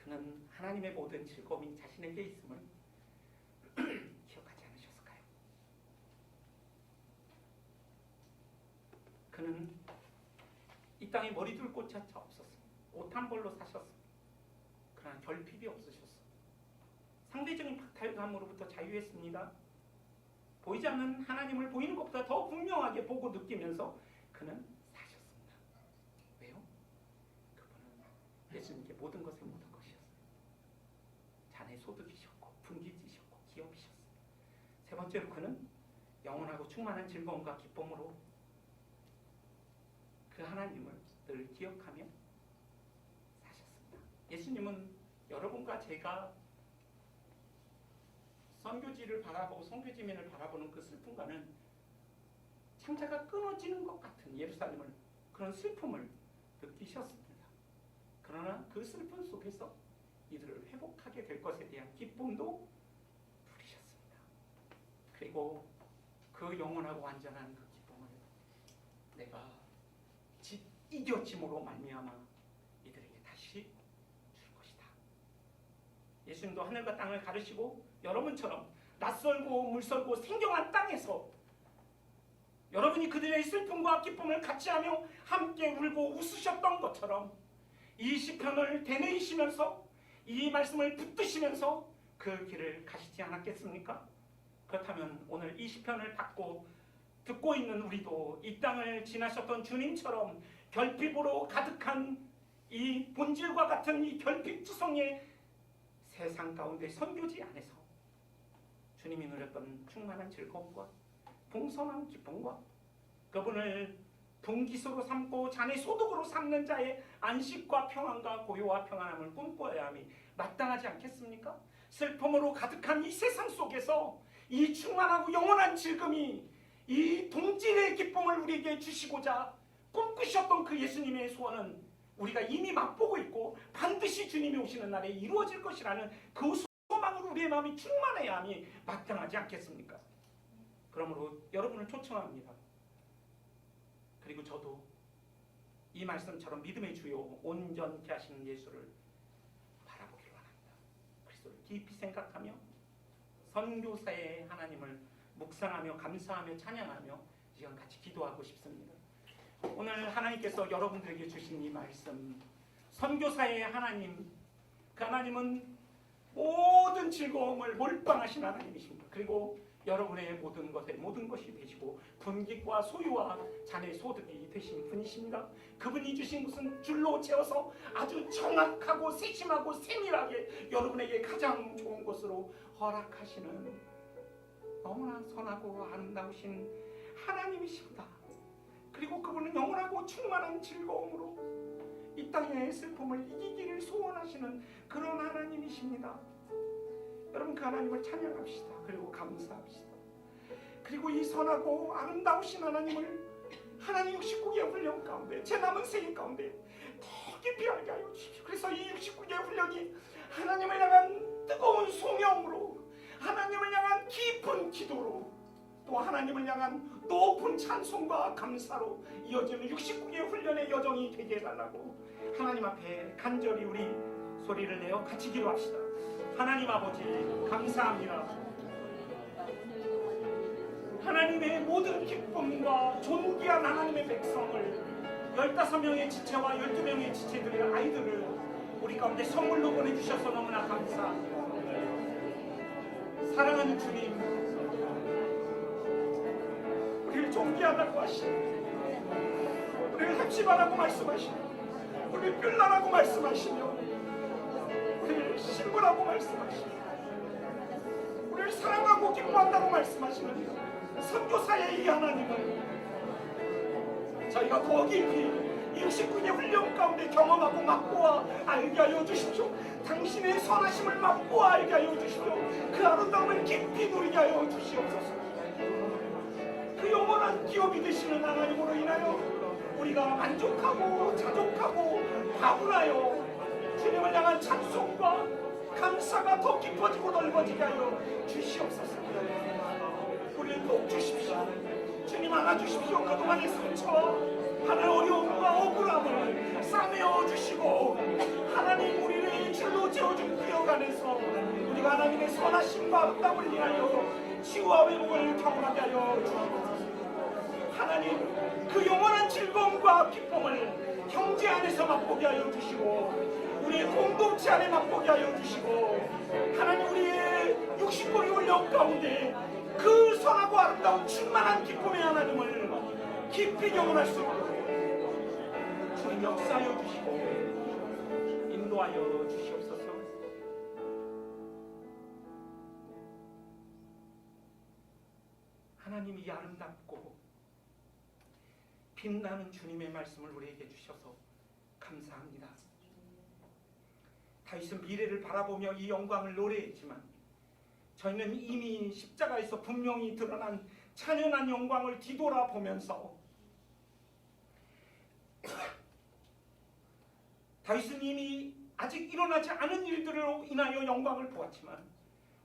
그는 하나님의 모든 즐거움이 자신에게 있음을 기억하지 않으셨을까요? 그는 이 땅에 머리둘 곳조차 없었습니다. 옷 한 벌로 사셨습니다. 그러나 결핍이 없으셨습니다. 상대적인 박탈감으로부터 자유했습니다. 보이지 않는 하나님을 보이는 것보다 더 분명하게 보고 느끼면서 그는 사셨습니다. 왜요? 그분은 예수님께 모든 것의 모든 것이었어요. 자네 소득이셨고 분기지셨고 기업이셨어요. 세 번째로 그는 영원하고 충만한 즐거움과 기쁨으로 그 하나님을 늘 기억하며 사셨습니다. 예수님은 여러분과 제가 선교지를 바라보고 선교지민을 바라보는 그 슬픔과는 창자가 끊어지는 것 같은 예루살렘을 그런 슬픔을 느끼셨습니다. 그러나 그 슬픔 속에서 이들을 회복하게 될 것에 대한 기쁨도 누리셨습니다. 그리고 그 영원하고 완전한 그 기쁨을 내가 이겨짐으로 말미암아 이들에게 다시 줄 것이다. 예수님도 하늘과 땅을 가르시고 여러분처럼 낯설고 물설고 생경한 땅에서 여러분이 그들의 슬픔과 기쁨을 같이하며 함께 울고 웃으셨던 것처럼 이 시편을 되뇌이시면서 이 말씀을 붙드시면서 그 길을 가시지 않았겠습니까? 그렇다면 오늘 이 시편을 듣고 있는 우리도 이 땅을 지나셨던 주님처럼 결핍으로 가득한 이 본질과 같은 이 결핍투성의 세상 가운데 선교지 안에서 주님이 누렸던 충만한 즐거움과 풍성한 기쁨과 그분을 동기소로 삼고 자네 소득으로 삼는 자의 안식과 평안과 고요와 평안함을 꿈꿔야 함이 마땅하지 않겠습니까? 슬픔으로 가득한 이 세상 속에서 이 충만하고 영원한 즐거움이 이 동질의 기쁨을 우리에게 주시고자 꿈꾸셨던 그 예수님의 소원은 우리가 이미 맛보고 있고 반드시 주님이 오시는 날에 이루어질 것이라는 그 소망으로 우리의 마음이 충만해야 함이 마땅하지 않겠습니까? 그러므로 여러분을 초청합니다. 그리고 저도 이 말씀처럼 믿음의 주요 온전케 하시는 예수를 바라보기를 원합니다. 그리스도를 깊이 생각하며 선교사의 하나님을 묵상하며 감사하며 찬양하며 지금 같이 기도하고 싶습니다. 오늘 하나님께서 여러분들에게 주신 이 말씀, 선교사의 하나님, 그 하나님은 모든 즐거움을 몰빵하신 하나님이십니다. 그리고 여러분의 모든 것에 모든 것이 되시고 분깃과 소유와 자네 소득이 되신 분이십니다. 그분이 주신 것은 줄로 채워서 아주 정확하고 세심하고 세밀하게 여러분에게 가장 좋은 것으로 허락하시는 너무나 선하고 아름다우신 하나님이십니다. 그리고 그분은 영원하고 충만한 즐거움으로 이 땅의 슬픔을 이기기를 소원하시는 그런 하나님이십니다. 여러분 그 하나님을 찬양합시다. 그리고 감사합시다. 그리고 이 선하고 아름다우신 하나님을 하나님 69개 훈련 가운데 제 남은 생애 가운데 더 깊이 알게 하여 주십시오. 그래서 이 69개 훈련이 하나님을 향한 뜨거운 소명으로 하나님을 향한 깊은 기도로 또 하나님을 향한 높은 찬송과 감사로 이어지는 69개 훈련의 여정이 되게 해달라고 하나님 앞에 간절히 우리 소리를 내어 같이 기도합시다. 하나님 아버지 감사합니다. 하나님의 모든 기쁨과 존귀한 하나님의 백성을 15명의 지체와 12명의 지체들의 아이들을 우리 가운데 선물로 보내주셔서 너무나 감사합니다. 사랑하는 주님, 우리를 존귀하다고 하시고 우리를 헵시바라고 말씀하시고 우리를 뿔나라고 말씀하시며 우리를 신부라고 말씀하시며 우리를 사랑하고 기뻐한다고 말씀하시는 선교사의 이 하나님을 저희가 더 깊이 69개 훈련 가운데 경험하고 맛보아 알게 하여 주십시오. 당신의 선하심을 맛보아 알게 하여 주십시오. 그 아름다움을 깊이 누리게 하여 주시옵소서. 그 영원한 기업이 되시는 하나님으로 인하여 우리가 만족하고 자족하고 바분하여 주님을 향한 찬송과 감사가 더 깊어지고 넓어지게 하여 주시옵소서. 우리를 복 주십시오. 주님 안아주십시오. 그동안의 상처와 하나의 어려움과 억울함을 싸매어 주시고 하나님 우리를 줄로 재어준 기억 안에서 우리가 하나님의 선하심과 아름다움을 인하여 치유와 회복을 경험하게 하여 주시옵소서. 하나님 그 영원한 즐거움과 기쁨을 형제 안에서 맛보게 하여 주시고 우리의 공동체 안에 맛보게 하여 주시고 하나님 우리의 육신고리 훈련 가운데 그 선하고 아름다운 충만한 기쁨의 하나님을 깊이 경험할 수 있도록 주님 역사하여 주시고 인도하여 주시옵소서. 하나님이 아름답고 빛나는 주님의 말씀을 우리에게 주셔서 감사합니다. 다윗은 미래를 바라보며 이 영광을 노래했지만 저희는 이미 십자가에서 분명히 드러난 찬연한 영광을 뒤돌아보면서 다윗은 이미 아직 일어나지 않은 일들로 인하여 영광을 보았지만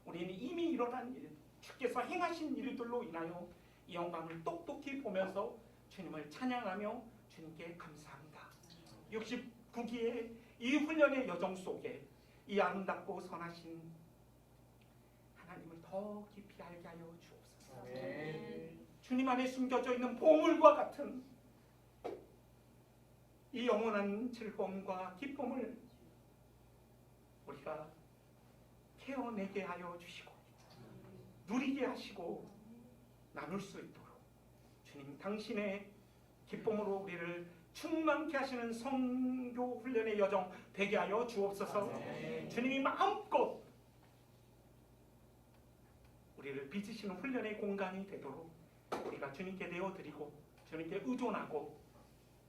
우리는 이미 일어난 일, 주께서 행하신 일들로 인하여 이 영광을 똑똑히 보면서 주님을 찬양하며 주님께 감사합니다. 69기의 이 훈련의 여정 속에 이 아름답고 선하신 하나님을 더 깊이 알게 하여 주옵소서. 주님 안에 숨겨져 있는 보물과 같은 이 영원한 즐거움과 기쁨을 우리가 캐어내게 하여 주시고 누리게 하시고 나눌 수 있도록 주님 당신의 기쁨으로 우리를 충만케 하시는 선교 훈련의 여정 되게 하여 주옵소서. 주님이 마음껏 우리를 빚으시는 훈련의 공간이 되도록 우리가 주님께 내어드리고 주님께 의존하고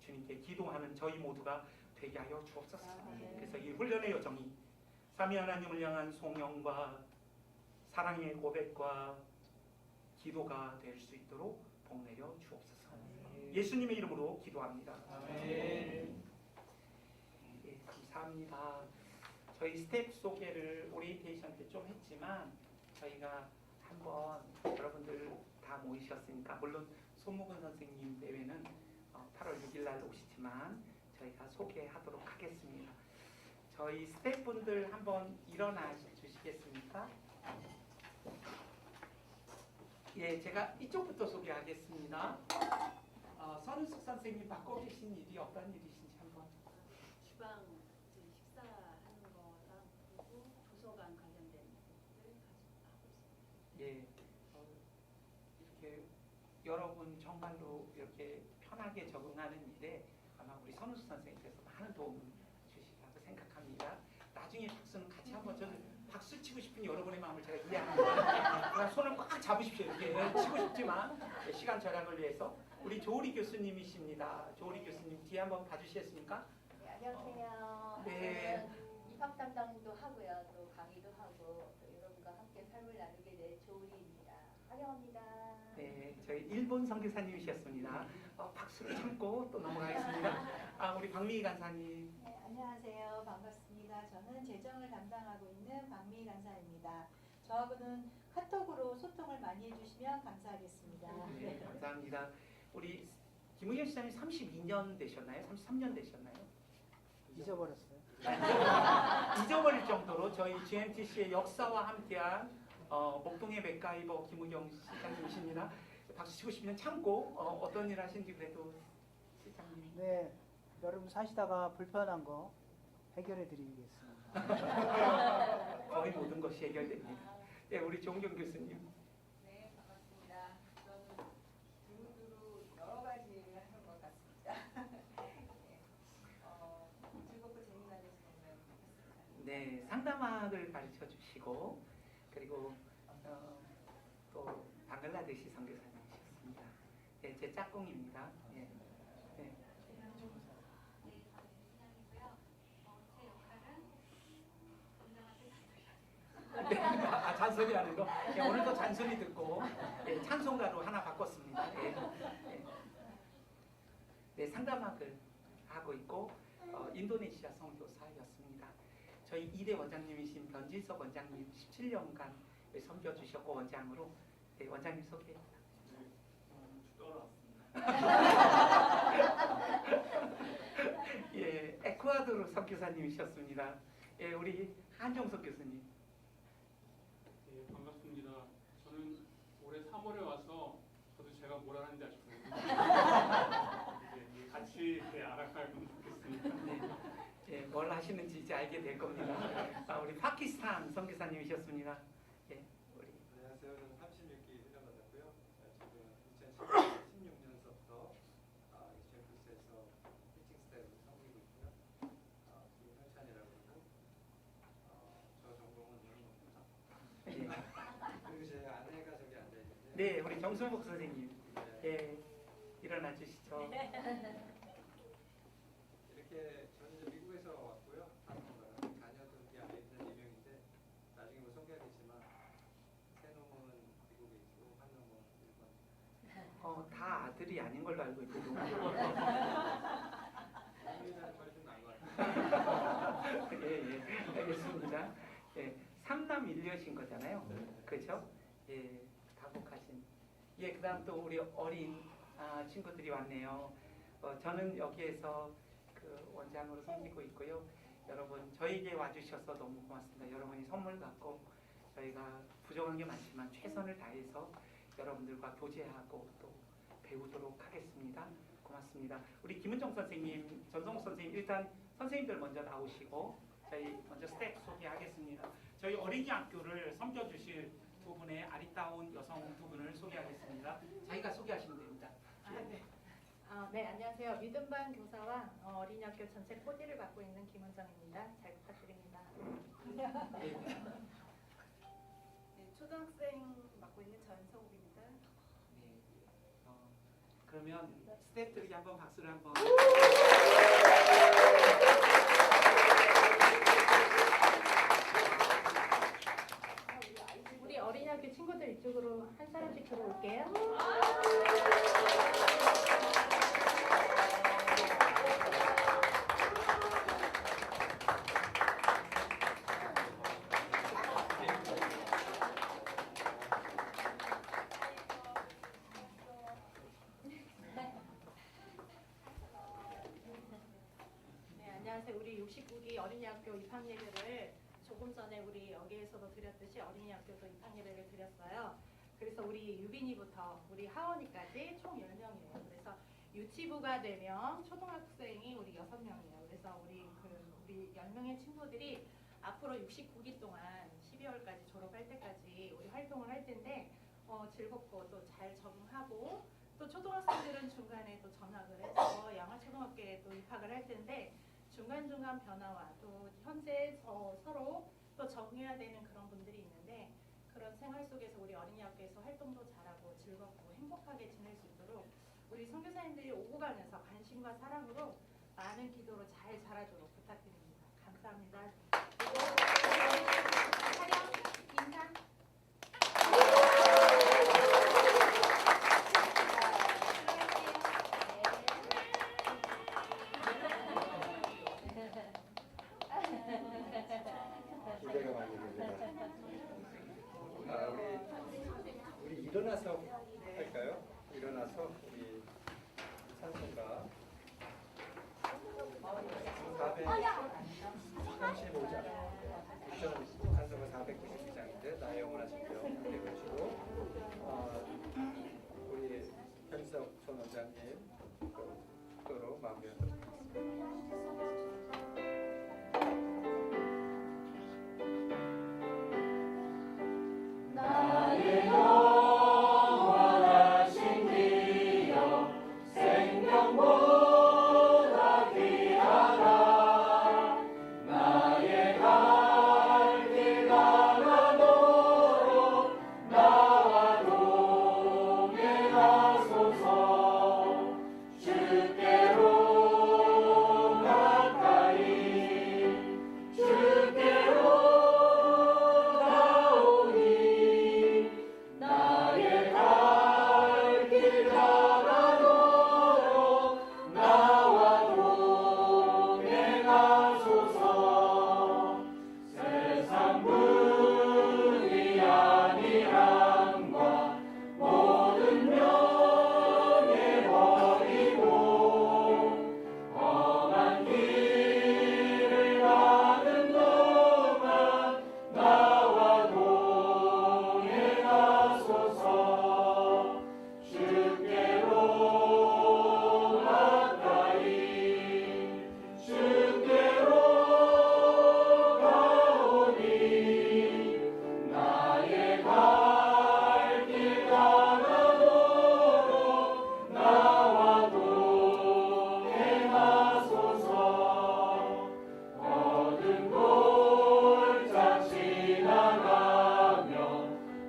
주님께 기도하는 저희 모두가 되게 하여 주옵소서. 그래서 이 훈련의 여정이 삼위 하나님을 향한 송영과 사랑의 고백과 기도가 될 수 있도록 복내려 주옵소서. 예수님의 이름으로 기도합니다. 예, 감사합니다. 저희 스텝 소개를 오리엔테이션 때 좀 했지만 저희가 한번 여러분들 다 모이셨으니까 물론 손무근 선생님 대회는 8월 6일 날 오시지만 저희가 소개하도록 하겠습니다. 저희 스태프분들 한번 일어나 주시겠습니까? 예, 제가 이쪽부터 소개하겠습니다. 선우숙 선생님 맡고 계신 일이 어떤 일이신지 한번. 주방 식사하는 거랑 그리고 도서관 관련된 것들 가지고 하고 있습니다. 예, 이렇게 여러분 정말로 이렇게 편하게 적응하는 일에 아마 우리 선우숙 선생님께서 많은 도움을 주시라고 생각합니다. 나중에 박수는 같이 한번 저는 박수 치고 싶은 여러분의 마음을 제가 이해합니다. 그냥 손을 꽉 잡으십시오. 이렇게 치고 싶지만 시간 절약을 위해서 우리 조리 교수님이십니다. 조리 교수님 뒤에 한번 봐주시겠습니까? 네, 안녕하세요. 네. 저는 입학 담당도 하고요, 또 강의도 하고 또 여러분과 함께 삶을 나누게 된 조리입니다. 환영합니다. 네, 저희 일본 선교사님이셨습니다. 박수를 참고 또 넘어가겠습니다. 우리 박미희 간사님. 네, 안녕하세요. 반갑습니다. 저는 재정을 담당하고 있는 박미희 간사입니다. 저하고는 카톡으로 소통을 많이 해주시면 감사하겠습니다. 네, 감사합니다. 우리 김의현 시장님 32년 되셨나요? 33년 되셨나요? 잊어버렸어요. 잊어버릴 정도로 저희 GMTC의 역사와 함께한 목동의 맥가이버 김우경 시장님이십니다. 박수 치고 싶으면 참고 어떤 일 하시는지 그래도 시장님. 네, 여러분 사시다가 불편한 거 해결해 드리겠습니다. 거의 모든 것이 해결됩니다. 네, 우리 조은경 교수님. 네, 반갑습니다. 저는 두루두루 여러 가지 일을 하는 것 같습니다. 네, 즐겁고 재미나게 정말 좋겠습니다. 네, 상담학을 가르쳐 주시고 그리고 또 방글라데시 선교사님이셨습니다. 네, 제 짝꿍입니다. 네. 네. 네, 잔소리하는 거. 네, 오늘도 잔소리 듣고 네, 찬송가로 하나 바꿨습니다. 네, 네. 네, 상담학을 하고 있고 인도네시아 선교사였습니다. 저희 2대 원장님이신 변진석 원장님 17년간 섬겨주셨고 원장으로 네, 원장님 소개합니다. 예, 에콰도르 선교사님이셨습니다. 예, 우리 한정석 교수님. 네, 반갑습니다. 저는 올해 3월에 와서 저도 제가 뭘 하는지 아직 모르겠는데 이제 같이 알아가면 좋겠습니다. 네, 예, 뭘 하시는지 이제 알게 될 겁니다. 우리 파키스탄 선교사님이셨습니다. 예, 우리. 안녕하세요. 저는 36기 훈련받았고요. 지금 2016년서부터 GMTC에서 피칭 스텝으로 섬기고 있고요. 김현찬이라고 하고 저 전공은 영어입니다. 그리고 제 아내가 저기 앉아 있는데. 네, 우리 정순복 선생님. 예, 일어나 주시죠. 이렇게 저는 이제 미국에서 왔고요. 한국은 자녀들이 안에 있는 4명인데 나중에 뭐 소개하겠지만 세 놈은 미국에 있고 한 놈은 일본. 다 아들이 아닌 걸로 알고 있거든요. 훨씬 나은 것 같아요. 예, 알겠습니다. 예, 3남 1녀신 거잖아요. 그렇죠? 예, 다복하신. 예, 그다음 또 우리 어린 친구들이 왔네요. 저는 여기에서 그 원장으로 섬기고 있고요. 여러분 저희에게 와주셔서 너무 고맙습니다. 여러분이 선물 갖고 저희가 부족한 게 많지만 최선을 다해서 여러분들과 교제하고 또 배우도록 하겠습니다. 고맙습니다. 우리 김은정 선생님, 전성욱 선생님 일단 선생님들 먼저 나오시고 저희 먼저 스텝 소개하겠습니다. 저희 어린이 학교를 섬겨주실 두 분의 아리따운 여성 두 분을 소개하겠습니다. 자기가 소개하시면 됩니다. 네. 네, 안녕하세요. 믿음반 교사와 어린이학교 전체 코디를 맡고 있는 김은정입니다. 잘 부탁드립니다. 네, 초등학생 맡고 있는 전성욱입니다. 네. 그러면 스태프들에게 한번 박수를 한번. 우리 어린이학교 친구들 이쪽으로 한 사람씩 들어올게요. 네, 안녕하세요. 우리 69기 어린이학교 입학 예배를 조금 전에 우리 여기에서도 드렸듯이 어린이학교도 입학 예배를 드렸어요. 그래서 우리 유빈이부터 우리 하원이까지 총 10명이에요. 그래서 유치부가 4명, 초등학생이 우리 6명이에요. 그래서 우리 10명의 친구들이 앞으로 69기 동안 12월까지 졸업할 때까지 우리 활동을 할 텐데 즐겁고 또 잘 적응하고 또 초등학생들은 중간에 또 전학을 해서 양화초등학교에 또 입학을 할 텐데 중간중간 변화와 또 현재 서로 또 적응해야 되는 그런 분들이 있는데 그런 생활 속에서 우리 어린이학교에서 활동도 잘하고 즐겁고 행복하게 지낼 수 있도록 우리 선교사님들이 오고 가면서 관심과 사랑으로 많은 기도로 잘 자라도록 부탁드립니다. 감사합니다. 그리고 촬영 인사. 기대가 많이 됩니다. 우리 일어나서 할까요? 일어나서 우리 찬송가 400 마무리하도록 하겠습니다. 나의 영원하신 기여 생명보다 귀하다. 나의 갈 길 가나도록 나와 동행하소서. 주께로 가까이 주께로 가오니 나의 갈 길 가나도록 나와 동행하소서. 세상 분이 아니함과 모든 명예 버리고 험한 길을 가는 동안 나와 동행하소서. 주께로 가까이 주께로 가오니 나의 갈 길 가나도록 나와 동행하소서. 어두운 골짜 지나가며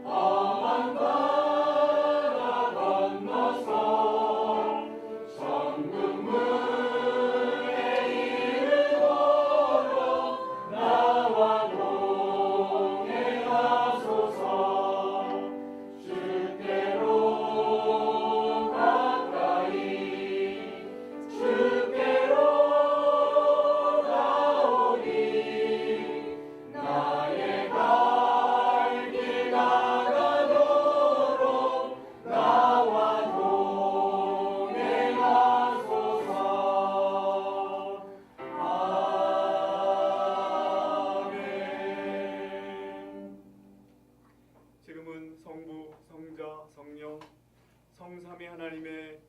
험한 바다 건너서 천국 문에 이르도록 나와 동행하소서. 주께로 가까이 주께로 가오니 나의 갈 길 가나도록 나와 동행하소서. 아멘. 지금은 성부, 성자, 성령, 성삼위 하나님의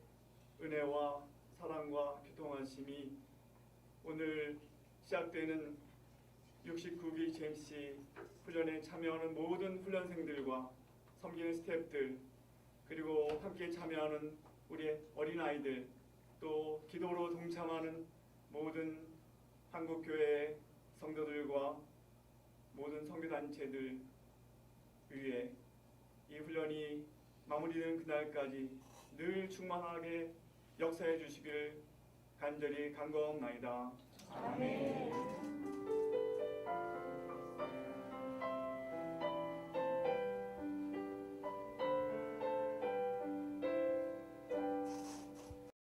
은혜와 사랑과 교통하심이 오늘 시작되는 69기 JMC 훈련에 참여하는 모든 훈련생들과 섬기는 스태프들 그리고 함께 참여하는 우리 어린아이들 또 기도로 동참하는 모든 한국교회 성도들과 모든 선교단체들 위해 이 훈련이 마무리되는 그날까지 늘 충만하게 역사해 주시길 간절히 간구하옵나이다. 아멘.